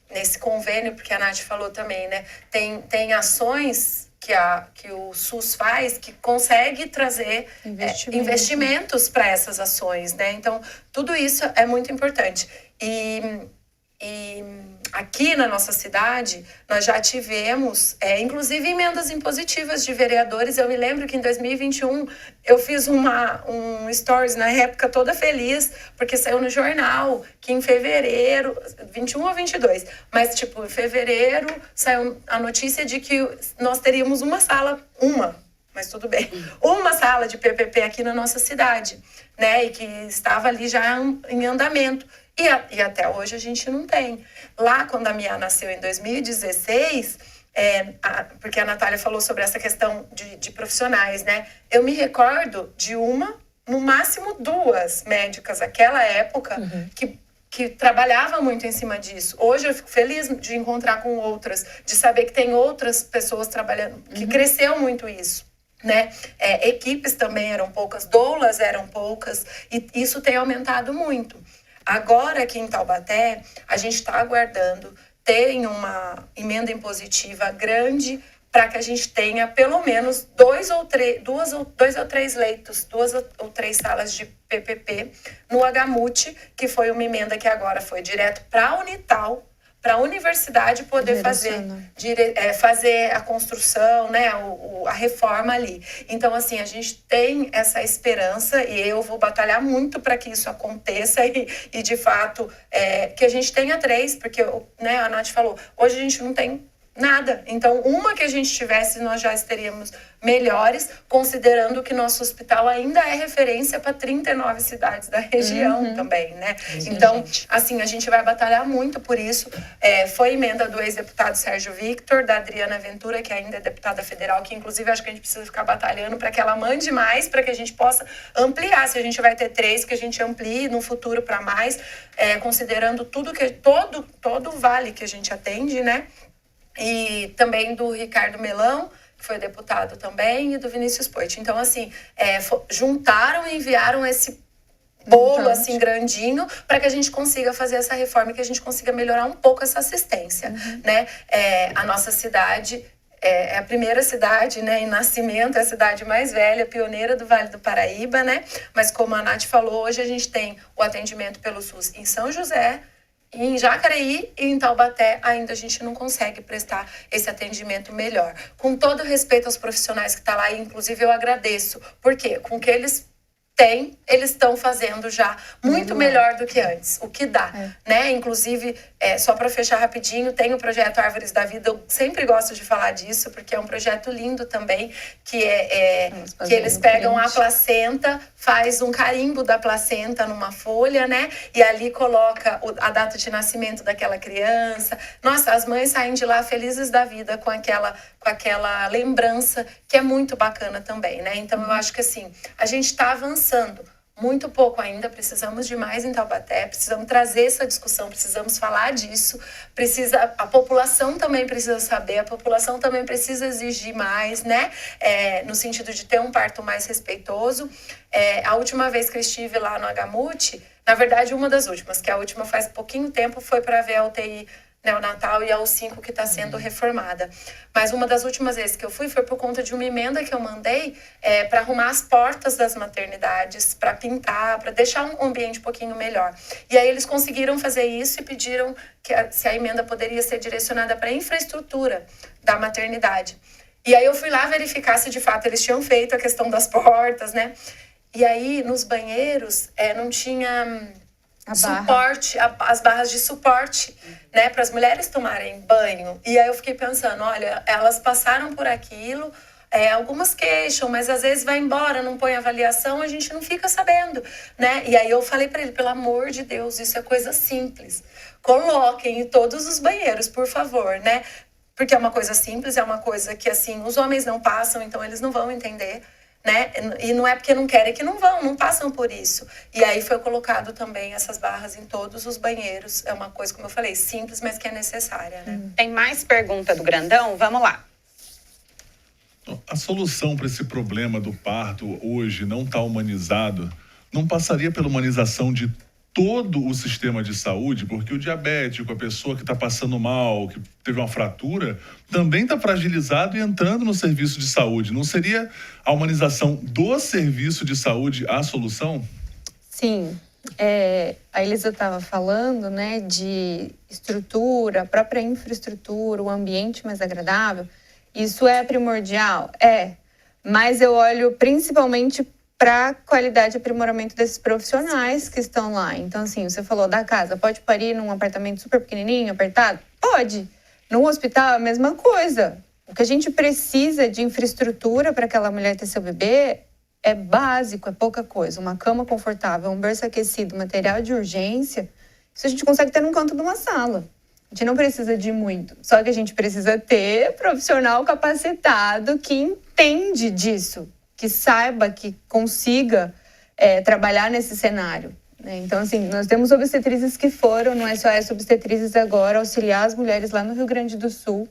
nesse convênio, porque a Nath falou também, né? Tem ações que o SUS faz que consegue trazer investimentos para essas ações, né? Então, tudo isso é muito importante. E aqui na nossa cidade, nós já tivemos, inclusive, emendas impositivas de vereadores. Eu me lembro que em 2021 eu fiz um stories na época toda feliz, porque saiu no jornal que em fevereiro, 21 ou 22, mas tipo, em fevereiro saiu a notícia de que nós teríamos uma sala de PPP aqui na nossa cidade, né? E que estava ali já em andamento. E até hoje a gente não tem. Lá, quando a Mia nasceu em 2016, porque a Natália falou sobre essa questão de profissionais, né? Eu me recordo de no máximo 2 médicas naquela época que trabalhavam muito em cima disso. Hoje eu fico feliz de encontrar com outras, de saber que tem outras pessoas trabalhando, que cresceu muito isso, né? Equipes também eram poucas, doulas eram poucas, e isso tem aumentado muito. Agora, aqui em Taubaté, a gente está aguardando, tem uma emenda impositiva grande para que a gente tenha pelo menos 2 ou 3 leitos, 2 ou 3 salas de PPP no HMUT, que foi uma emenda que agora foi direto para a Unital, para a universidade poder fazer a construção, né, a reforma ali. Então, assim, a gente tem essa esperança e eu vou batalhar muito para que isso aconteça e de fato, que a gente tenha 3, porque, né, a Nath falou, hoje a gente não tem nada. Então, uma que a gente tivesse, nós já estaríamos melhores, considerando que nosso hospital ainda é referência para 39 cidades da região também, né? Então, assim, a gente vai batalhar muito por isso. Foi emenda do ex-deputado Sérgio Victor, da Adriana Ventura, que ainda é deputada federal, que inclusive acho que a gente precisa ficar batalhando para que ela mande mais, para que a gente possa ampliar. Se a gente vai ter 3, que a gente amplie no futuro para mais, considerando tudo todo o vale que a gente atende, né? E também do Ricardo Melão, que foi deputado também, e do Vinícius Poit. Então, assim, juntaram e enviaram esse bolo, assim, grandinho, para que a gente consiga fazer essa reforma e que a gente consiga melhorar um pouco essa assistência, né? A nossa cidade é a primeira cidade, né, em nascimento, é a cidade mais velha, pioneira do Vale do Paraíba, né? Mas, como a Nath falou, hoje a gente tem o atendimento pelo SUS em São José, em Jacareí e em Taubaté ainda a gente não consegue prestar esse atendimento melhor. Com todo respeito aos profissionais que estão lá, e inclusive eu agradeço, porque com o que eles têm, eles estão fazendo já muito melhor do que antes, o que dá, né? Inclusive, só para fechar rapidinho, tem o projeto Árvores da Vida, eu sempre gosto de falar disso, porque é um projeto lindo também, que que eles pegam a placenta, faz um carimbo da placenta numa folha, né? E ali coloca a data de nascimento daquela criança. Nossa, as mães saem de lá felizes da vida com aquela lembrança, que é muito bacana também, né? Então, eu acho que, assim, a gente está avançando muito pouco ainda, precisamos de mais em Taubaté, precisamos trazer essa discussão, precisamos falar disso, a população também precisa saber, a população também precisa exigir mais, né? No sentido de ter um parto mais respeitoso. A última vez que eu estive lá no HMUT, na verdade, uma das últimas, que a última faz pouquinho tempo, foi para ver a UTI neonatal e a U5 que está sendo reformada. Mas uma das últimas vezes que eu fui foi por conta de uma emenda que eu mandei para arrumar as portas das maternidades, para pintar, para deixar um ambiente um pouquinho melhor. E aí eles conseguiram fazer isso e pediram se a emenda poderia ser direcionada para a infraestrutura da maternidade. E aí eu fui lá verificar se de fato eles tinham feito a questão das portas, né? E aí nos banheiros não tinha suporte, as barras de suporte, né, para as mulheres tomarem banho. E aí eu fiquei pensando, olha, elas passaram por aquilo, algumas queixam, mas às vezes vai embora, não põe avaliação, a gente não fica sabendo, né? E aí eu falei para ele, pelo amor de Deus, isso é coisa simples. Coloquem em todos os banheiros, por favor, né? Porque é uma coisa simples, é uma coisa que, assim, os homens não passam, então eles não vão entender, né? E não é porque não querem que não passam por isso. E aí foi colocado também essas barras em todos os banheiros. É uma coisa, como eu falei, simples, mas que é necessária, né? Tem mais pergunta do Grandão? Vamos lá. A solução para esse problema do parto hoje não está humanizado, não passaria pela humanização de todo o sistema de saúde, porque o diabético, a pessoa que está passando mal, que teve uma fratura, também está fragilizado e entrando no serviço de saúde. Não seria a humanização do serviço de saúde a solução? Sim. A Elisa estava falando, né, de estrutura, a própria infraestrutura, o ambiente mais agradável. Isso é primordial? Mas eu olho principalmente para a qualidade e aprimoramento desses profissionais que estão lá. Então, assim, você falou da casa, pode parir num apartamento super pequenininho, apertado? Pode. No hospital é a mesma coisa. O que a gente precisa de infraestrutura para aquela mulher ter seu bebê é básico, é pouca coisa. Uma cama confortável, um berço aquecido, material de urgência, isso a gente consegue ter num canto de uma sala. A gente não precisa de muito. Só que a gente precisa ter profissional capacitado que entende disso, que saiba, que consiga trabalhar nesse cenário. Né? Então, assim, nós temos obstetrizes que foram no SOS Obstetrizes agora auxiliar as mulheres lá no Rio Grande do Sul.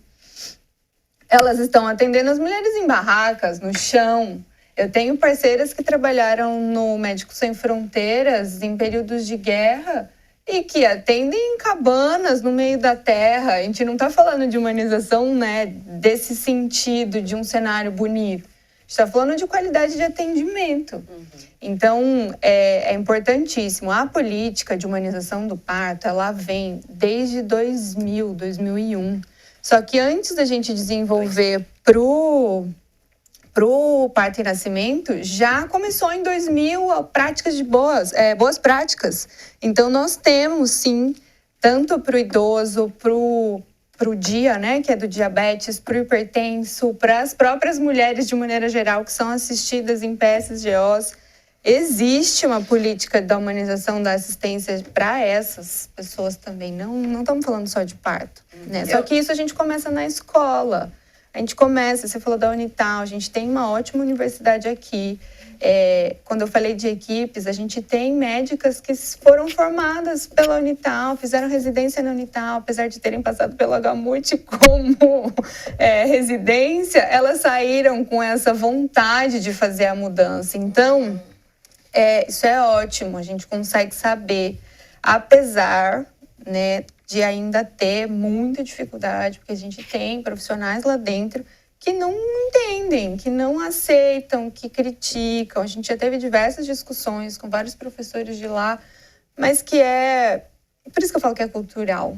Elas estão atendendo as mulheres em barracas, no chão. Eu tenho parceiras que trabalharam no Médicos Sem Fronteiras em períodos de guerra e que atendem em cabanas no meio da terra. A gente não está falando de humanização, né, desse sentido, de um cenário bonito. Está falando de qualidade de atendimento. Então, é importantíssimo. A política de humanização do parto, ela vem desde 2000, 2001. Só que antes da gente desenvolver pro parto e nascimento, já começou em 2000 práticas de boas práticas. Então, nós temos, sim, tanto para o idoso, para o dia, né, que é do diabetes, para o hipertenso, para as próprias mulheres de maneira geral que são assistidas em PSGOs. Existe uma política da humanização da assistência para essas pessoas também. Não estamos falando só de parto, né? Só que isso a gente começa na escola. A gente começa, você falou da Unital, a gente tem uma ótima universidade aqui. Quando eu falei de equipes, a gente tem médicas que foram formadas pela Unital, fizeram residência na Unital, apesar de terem passado pelo HMUT como residência, elas saíram com essa vontade de fazer a mudança. Então, isso é ótimo, a gente consegue saber, apesar, né, de ainda ter muita dificuldade, porque a gente tem profissionais lá dentro que não entendem, que não aceitam, que criticam. A gente já teve diversas discussões com vários professores de lá, mas que por isso que eu falo que é cultural,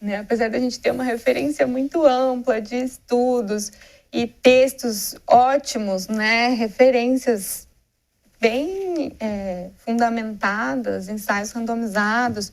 né? Apesar da gente ter uma referência muito ampla de estudos e textos ótimos, né? Referências bem fundamentadas, ensaios randomizados.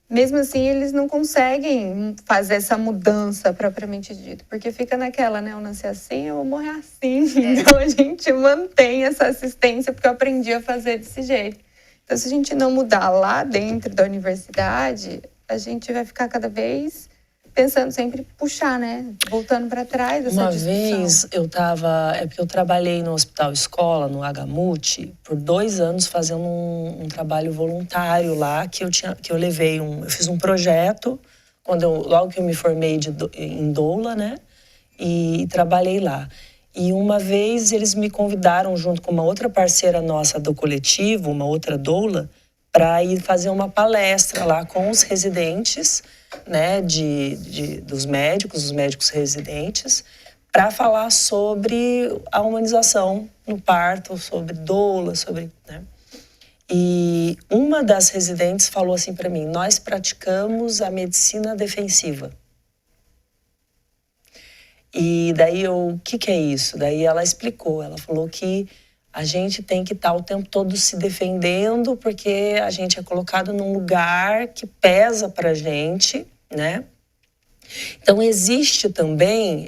Mesmo assim, eles não conseguem fazer essa mudança propriamente dita, porque fica naquela, né? Eu nasci assim, eu vou morrer assim. Então, a gente mantém essa assistência, porque eu aprendi a fazer desse jeito. Então, se a gente não mudar lá dentro da universidade, a gente vai ficar cada vez pensando sempre em puxar, né? Voltando para trás essa discussão. Uma vez eu estava... porque eu trabalhei no Hospital Escola, no HMUT, por 2 anos fazendo um trabalho voluntário lá, que eu levei eu fiz um projeto, logo que eu me formei em doula, né? E trabalhei lá. E uma vez eles me convidaram, junto com uma outra parceira nossa do coletivo, uma outra doula, para ir fazer uma palestra lá com os residentes, né, dos médicos, os médicos residentes, para falar sobre a humanização no parto, sobre doula, né? E uma das residentes falou assim para mim: nós praticamos a medicina defensiva. E daí o que é isso? Daí ela explicou, ela falou que a gente tem que estar o tempo todo se defendendo, porque a gente é colocado num lugar que pesa pra gente, né? Então, existe também,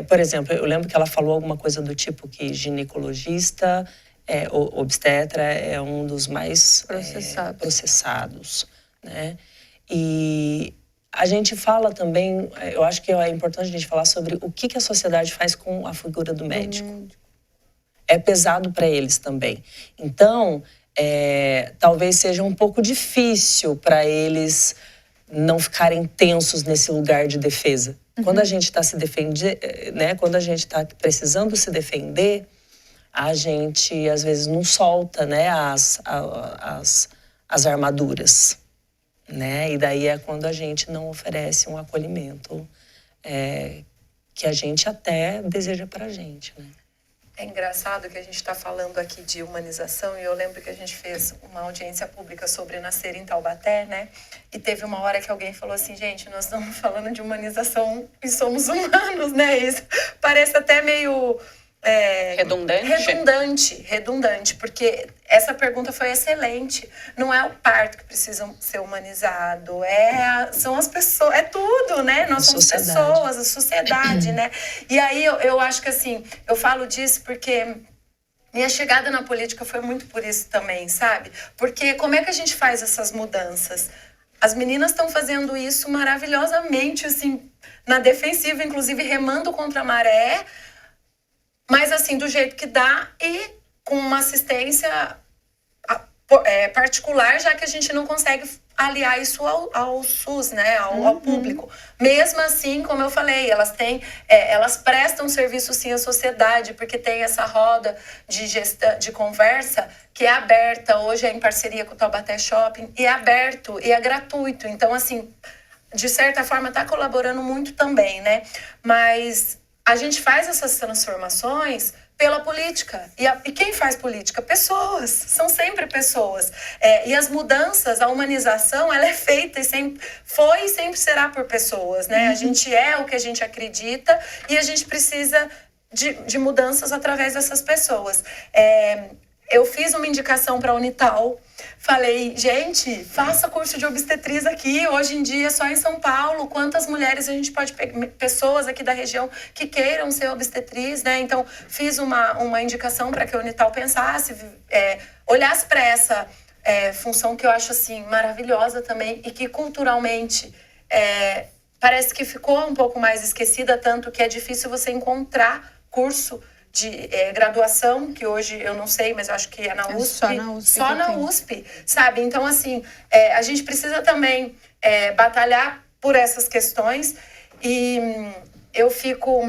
por exemplo, eu lembro que ela falou alguma coisa do tipo que ginecologista, obstetra é um dos mais processados, né? E a gente fala também, eu acho que é importante a gente falar sobre o que a sociedade faz com a figura do médico. É pesado para eles também. Então, talvez seja um pouco difícil para eles não ficarem tensos nesse lugar de defesa. Quando a gente está se defendendo, né? Quando a gente está precisando se defender, a gente às vezes não solta, né? As armaduras, né? E daí é quando a gente não oferece um acolhimento que a gente até deseja para a gente, né? É engraçado que a gente está falando aqui de humanização, e eu lembro que a gente fez uma audiência pública sobre nascer em Taubaté, né? E teve uma hora que alguém falou assim, gente, nós estamos falando de humanização e somos humanos, né? Isso parece até meio... Redundante, porque essa pergunta foi excelente. Não é o parto que precisa ser humanizado, são as pessoas, é tudo, né? Nós somos pessoas, a sociedade, né? E aí eu acho que assim, eu falo disso porque minha chegada na política foi muito por isso também, sabe? Porque como é que a gente faz essas mudanças? As meninas estão fazendo isso maravilhosamente, assim, na defensiva, inclusive remando contra a maré, mas assim, do jeito que dá e com uma assistência particular, já que a gente não consegue aliar isso ao SUS, né, ao público. Mesmo assim, como eu falei, elas prestam serviço sim à sociedade, porque tem essa roda de conversa que é aberta, hoje é em parceria com o Taubaté Shopping, e é aberto, e é gratuito. Então, assim, de certa forma, está colaborando muito também, né? Mas a gente faz essas transformações pela política. E quem faz política? Pessoas. São sempre pessoas. E as mudanças, a humanização, ela é feita e sempre foi e sempre será por pessoas, né? A gente é o que a gente acredita e a gente precisa de mudanças através dessas pessoas. Eu fiz uma indicação para a Unital. Falei, gente, faça curso de obstetriz aqui. Hoje em dia, só em São Paulo. Quantas mulheres a gente pode pegar, pessoas aqui da região que queiram ser obstetriz, né? Então, fiz uma indicação para que a Unital pensasse, olhasse para essa função que eu acho, assim, maravilhosa também e que culturalmente parece que ficou um pouco mais esquecida, tanto que é difícil você encontrar curso de graduação, que hoje eu não sei, mas eu acho que é na USP. Só na USP, sabe? Então, assim, a gente precisa também batalhar por essas questões e eu fico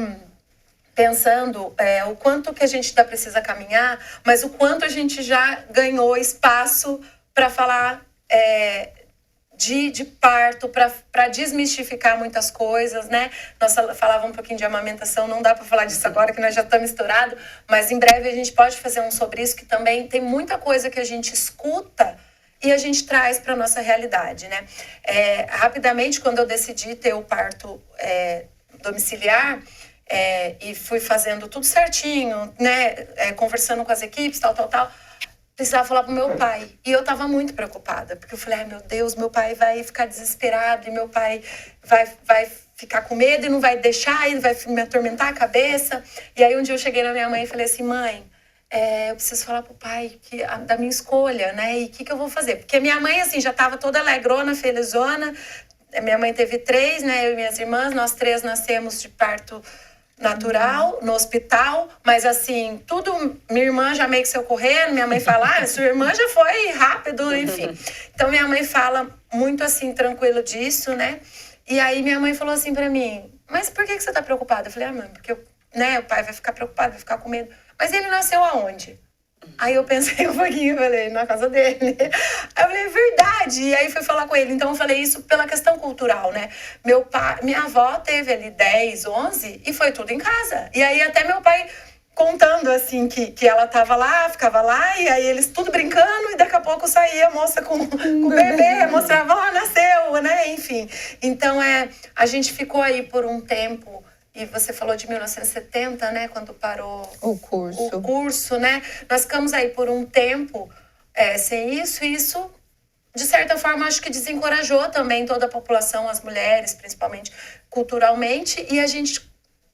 pensando o quanto que a gente ainda precisa caminhar, mas o quanto a gente já ganhou espaço para falar de parto, para desmistificar muitas coisas, né? Nós falávamos um pouquinho de amamentação, não dá para falar disso agora, que nós já estamos misturados, mas em breve a gente pode fazer um sobre isso, que também tem muita coisa que a gente escuta e a gente traz para a nossa realidade, né? Rapidamente, quando eu decidi ter o parto domiciliar, e fui fazendo tudo certinho, né? Conversando com as equipes, tal, precisava falar pro meu pai. E eu tava muito preocupada, porque eu falei, ai meu Deus, meu pai vai ficar desesperado, e meu pai vai ficar com medo e não vai deixar, e vai me atormentar a cabeça. E aí um dia eu cheguei na minha mãe e falei assim, mãe, eu preciso falar pro pai da minha escolha, né? E o que eu vou fazer? Porque minha mãe, assim, já tava toda alegrona, felizona. Minha mãe teve 3, né? Eu e minhas irmãs, nós 3 nascemos de parto natural, no hospital, mas assim, tudo, minha irmã já meio que saiu correndo, minha mãe fala, sua irmã já foi rápido, enfim. Então, minha mãe fala muito assim, tranquilo disso, né? E aí, minha mãe falou assim pra mim, mas por que você tá preocupada? Eu falei, mãe, porque o pai vai ficar preocupado, vai ficar com medo. Mas ele nasceu aonde? Aí eu pensei um pouquinho, falei, na casa dele. Aí eu falei, verdade. E aí fui falar com ele. Então eu falei isso pela questão cultural, né? Minha avó teve ali 10, 11 e foi tudo em casa. E aí até meu pai contando, assim, que ela tava lá, ficava lá, e aí eles tudo brincando, e daqui a pouco saía a moça com o bebê, mostrava, nasceu, né? Enfim. Então a gente ficou aí por um tempo e você falou de 1970, né, quando parou O curso. né? Nós ficamos aí por um tempo sem isso, e isso, de certa forma, acho que desencorajou também toda a população, as mulheres, principalmente culturalmente, e a gente,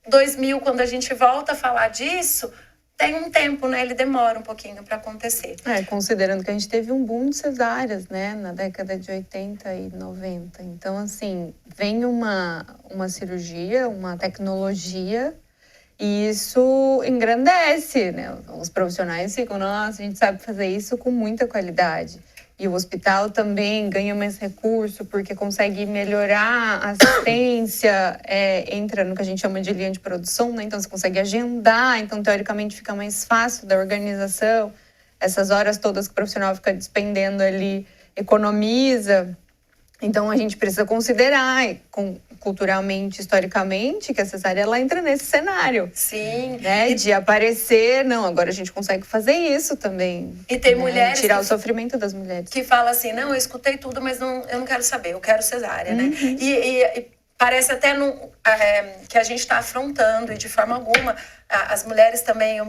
2000, quando a gente volta a falar disso, tem um tempo, né? Ele demora um pouquinho para acontecer. Considerando que a gente teve um boom de cesáreas, né, na década de 80 e 90. Então, assim, vem uma cirurgia, uma tecnologia, e isso engrandece, né? Os profissionais ficam, nossa, a gente sabe fazer isso com muita qualidade. E o hospital também ganha mais recurso, porque consegue melhorar a assistência, entra no que a gente chama de linha de produção, né? Então, você consegue agendar, então, teoricamente, fica mais fácil da organização. Essas horas todas que o profissional fica despendendo ali, economiza. Então, a gente precisa considerar, culturalmente, historicamente, que a cesárea, ela entra nesse cenário. Sim. Né? De aparecer, não, agora a gente consegue fazer isso também. E tem né? mulheres... Tirar o sofrimento das mulheres. Que fala assim, não, eu escutei tudo, mas eu não quero saber, eu quero cesárea, né? E parece até que a gente está afrontando, e de forma alguma, as mulheres também...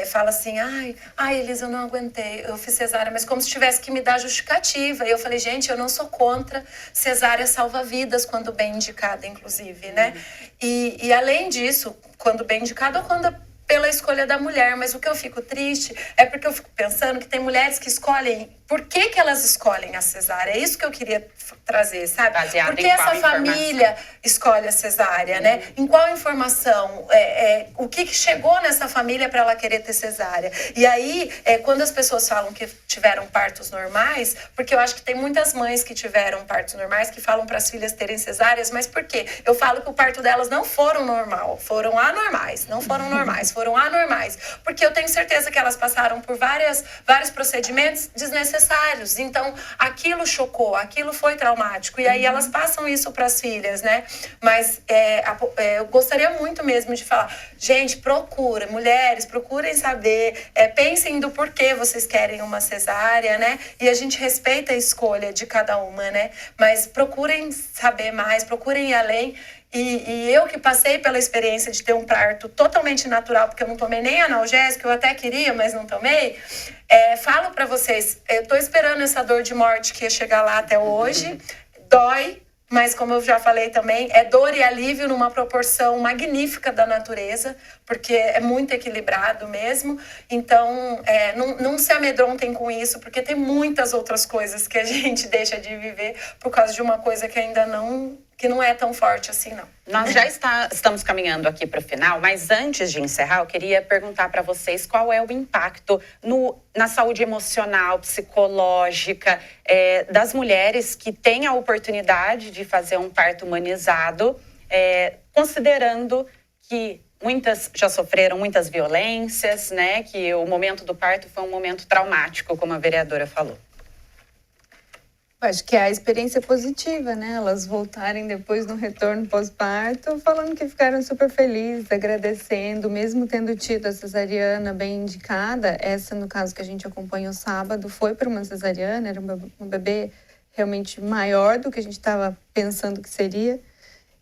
fala assim, ai, Elisa, eu não aguentei, eu fiz cesárea, mas como se tivesse que me dar justificativa. E eu falei, gente, eu não sou contra, cesárea salva vidas, quando bem indicada, inclusive, né? E além disso, quando bem indicada ou quando pela escolha da mulher, mas o que eu fico triste é porque eu fico pensando que tem mulheres que escolhem, por que elas escolhem a cesárea? É isso que eu queria trazer, sabe? Baseado Porque em essa qual família escolhe a cesárea, né? Em qual informação? O que chegou nessa família para ela querer ter cesárea? E aí, quando as pessoas falam que tiveram partos normais, porque eu acho que tem muitas mães que tiveram partos normais que falam para as filhas terem cesáreas, mas por quê? Eu falo que o parto delas não foram normal, foram anormais, não foram normais, foram anormais, porque eu tenho certeza que elas passaram por vários procedimentos desnecessários. Então, aquilo chocou, aquilo foi traumático. E aí elas passam isso para as filhas, né? Mas eu gostaria muito mesmo de falar, gente, mulheres, procurem saber, pensem do porquê vocês querem uma cesárea, né? E a gente respeita a escolha de cada uma, né? Mas procurem saber mais, procurem ir além. E eu que passei pela experiência de ter um parto totalmente natural, porque eu não tomei nem analgésico, eu até queria, mas não tomei, falo pra vocês, eu tô esperando essa dor de morte que ia chegar lá até hoje, dói, mas como eu já falei também, é dor e alívio numa proporção magnífica da natureza, porque é muito equilibrado mesmo. Então, não se amedrontem com isso, porque tem muitas outras coisas que a gente deixa de viver por causa de uma coisa que ainda não é tão forte assim, não. Nós já estamos caminhando aqui para o final, mas antes de encerrar, eu queria perguntar para vocês qual é o impacto na saúde emocional, psicológica, das mulheres que têm a oportunidade de fazer um parto humanizado, considerando que muitas já sofreram muitas violências, né? Que o momento do parto foi um momento traumático, como a vereadora falou. Acho que é a experiência positiva, né? Elas voltarem depois no retorno pós-parto, falando que ficaram super felizes, agradecendo, mesmo tendo tido a cesariana bem indicada. Essa, no caso que a gente acompanhou sábado, foi para uma cesariana, era um bebê realmente maior do que a gente estava pensando que seria.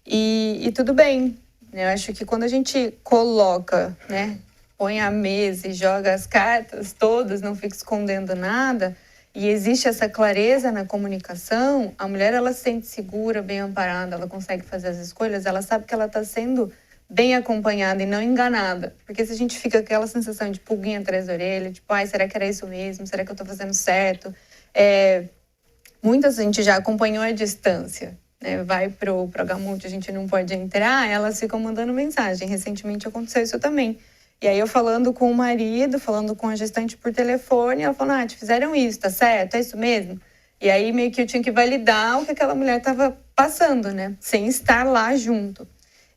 E tudo bem. Eu acho que quando a gente coloca, né? Põe a mesa e joga as cartas todas, não fica escondendo nada... E existe essa clareza na comunicação, a mulher ela se sente segura, bem amparada, ela consegue fazer as escolhas, ela sabe que ela está sendo bem acompanhada e não enganada. Porque se a gente fica com aquela sensação de pulguinha atrás da orelha, tipo, será que era isso mesmo? Será que eu estou fazendo certo? Muitas a gente já acompanhou à distância, né? Vai pro Progamute, a gente não pode entrar, elas ficam mandando mensagem. Recentemente aconteceu isso também. E aí eu falando com o marido, falando com a gestante por telefone, ela falou, Nath, fizeram isso, tá certo? É isso mesmo? E aí meio que eu tinha que validar o que aquela mulher estava passando, né? Sem estar lá junto.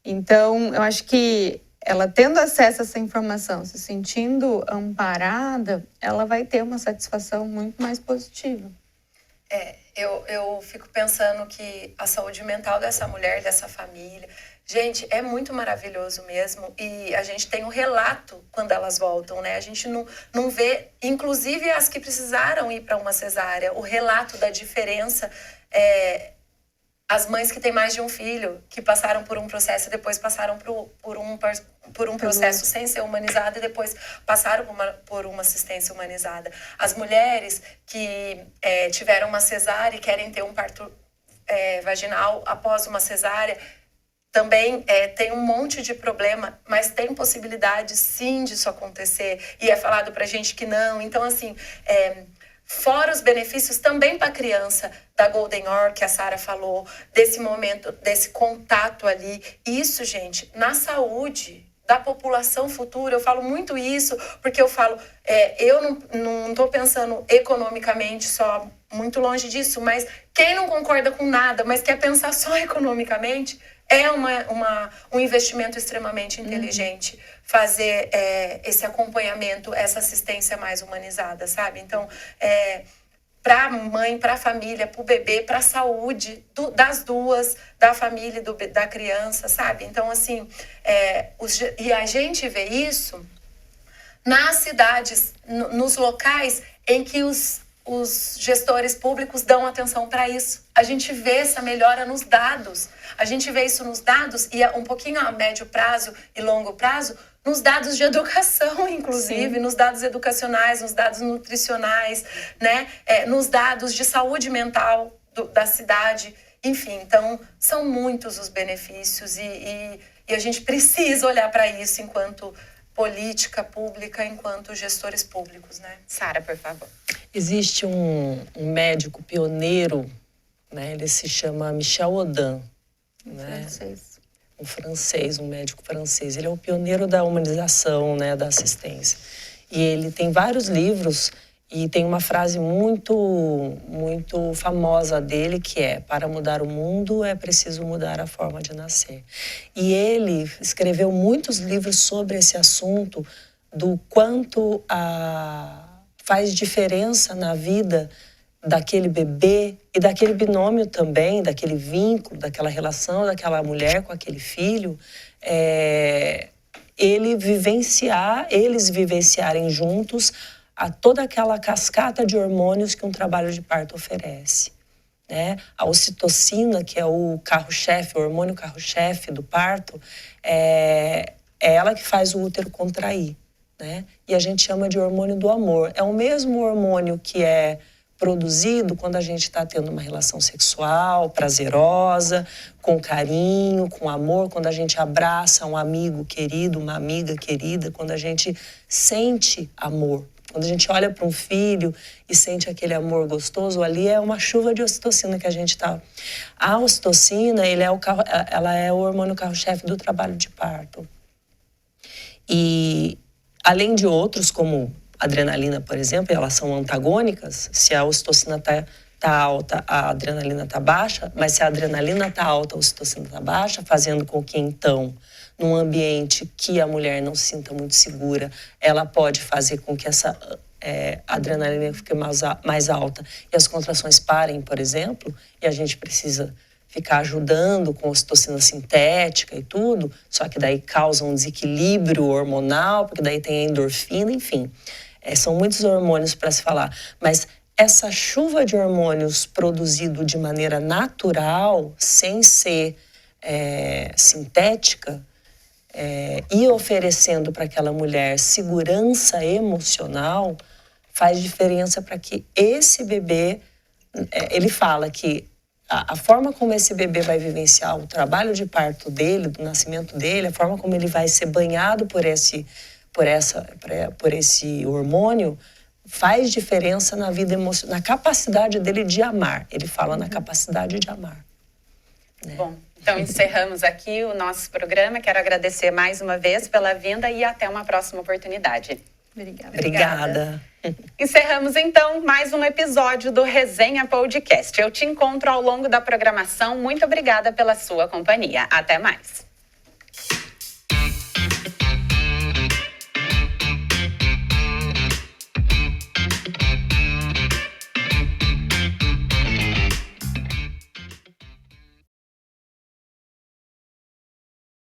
Então, eu acho que ela tendo acesso a essa informação, se sentindo amparada, ela vai ter uma satisfação muito mais positiva. Eu fico pensando que a saúde mental dessa mulher, dessa família... Gente, é muito maravilhoso mesmo. E a gente tem um relato quando elas voltam, né? A gente não vê, inclusive as que precisaram ir para uma cesárea, o relato da diferença as mães que têm mais de um filho, que passaram por um processo e depois passaram por um processo sem ser humanizado e depois passaram por uma assistência humanizada. As mulheres que tiveram uma cesárea e querem ter um parto vaginal após uma cesárea, também tem um monte de problema, mas tem possibilidade sim disso acontecer. E é falado pra gente que não. Então, assim, fora os benefícios também para a criança da Golden Hour, que a Sara falou, desse momento, desse contato ali. Isso, gente, na saúde da população futura, eu falo muito isso, porque eu falo, eu não estou pensando economicamente só, muito longe disso, mas quem não concorda com nada, mas quer pensar só economicamente, é um investimento extremamente inteligente fazer esse acompanhamento, essa assistência mais humanizada, sabe? Então, para a mãe, para a família, para o bebê, para a saúde das duas, da família e da criança, sabe? Então, assim, e a gente vê isso nas cidades, nos locais em que os gestores públicos dão atenção para isso. A gente vê essa melhora nos dados. A gente vê isso nos dados e um pouquinho a médio prazo e longo prazo, nos dados de educação, inclusive, nos dados educacionais, nos dados nutricionais, né? Nos dados de saúde mental da cidade. Enfim, então, são muitos os benefícios e a gente precisa olhar para isso enquanto política pública, enquanto gestores públicos, né? Sara, por favor. Existe um médico pioneiro, né? Ele se chama Michel Audin, né? Um médico francês. Ele é o pioneiro da humanização, né? Da assistência. E ele tem vários livros e tem uma frase muito famosa dele que é: para mudar o mundo é preciso mudar a forma de nascer. E ele escreveu muitos livros sobre esse assunto, do quanto faz diferença na vida daquele bebê e daquele binômio também, daquele vínculo, daquela relação daquela mulher com aquele filho, eles vivenciarem juntos toda aquela cascata de hormônios que um trabalho de parto oferece, né? A ocitocina, que é o carro-chefe, o hormônio carro-chefe do parto, é ela que faz o útero contrair, né? E a gente chama de hormônio do amor. É o mesmo hormônio que é produzido quando a gente está tendo uma relação sexual prazerosa, com carinho, com amor, quando a gente abraça um amigo querido, uma amiga querida, quando a gente sente amor. Quando a gente olha para um filho e sente aquele amor gostoso, ali é uma chuva de ocitocina que a gente está. A ocitocina, ela é o hormônio carro-chefe do trabalho de parto. E além de outros, como adrenalina, por exemplo, elas são antagônicas. Se a ocitocina tá alta, a adrenalina tá baixa, mas se a adrenalina tá alta, a ocitocina tá baixa, fazendo com que, então, num ambiente que a mulher não se sinta muito segura, ela pode fazer com que essa adrenalina fique mais alta e as contrações parem, por exemplo, e a gente precisa ficar ajudando com ocitocina sintética e tudo, só que daí causa um desequilíbrio hormonal, porque daí tem a endorfina, enfim. São muitos hormônios para se falar, mas essa chuva de hormônios produzido de maneira natural, sem ser sintética, e oferecendo para aquela mulher segurança emocional, faz diferença para que esse bebê, ele fala que a forma como esse bebê vai vivenciar o trabalho de parto dele, do nascimento dele, a forma como ele vai ser banhado por esse hormônio, faz diferença na vida emocional, na capacidade dele de amar. Ele fala na capacidade de amar, né? Bom, então encerramos aqui o nosso programa. Quero agradecer mais uma vez pela vinda e até uma próxima oportunidade. Obrigada. Encerramos então mais um episódio do Resenha Podcast. Eu te encontro ao longo da programação. Muito obrigada pela sua companhia. Até mais.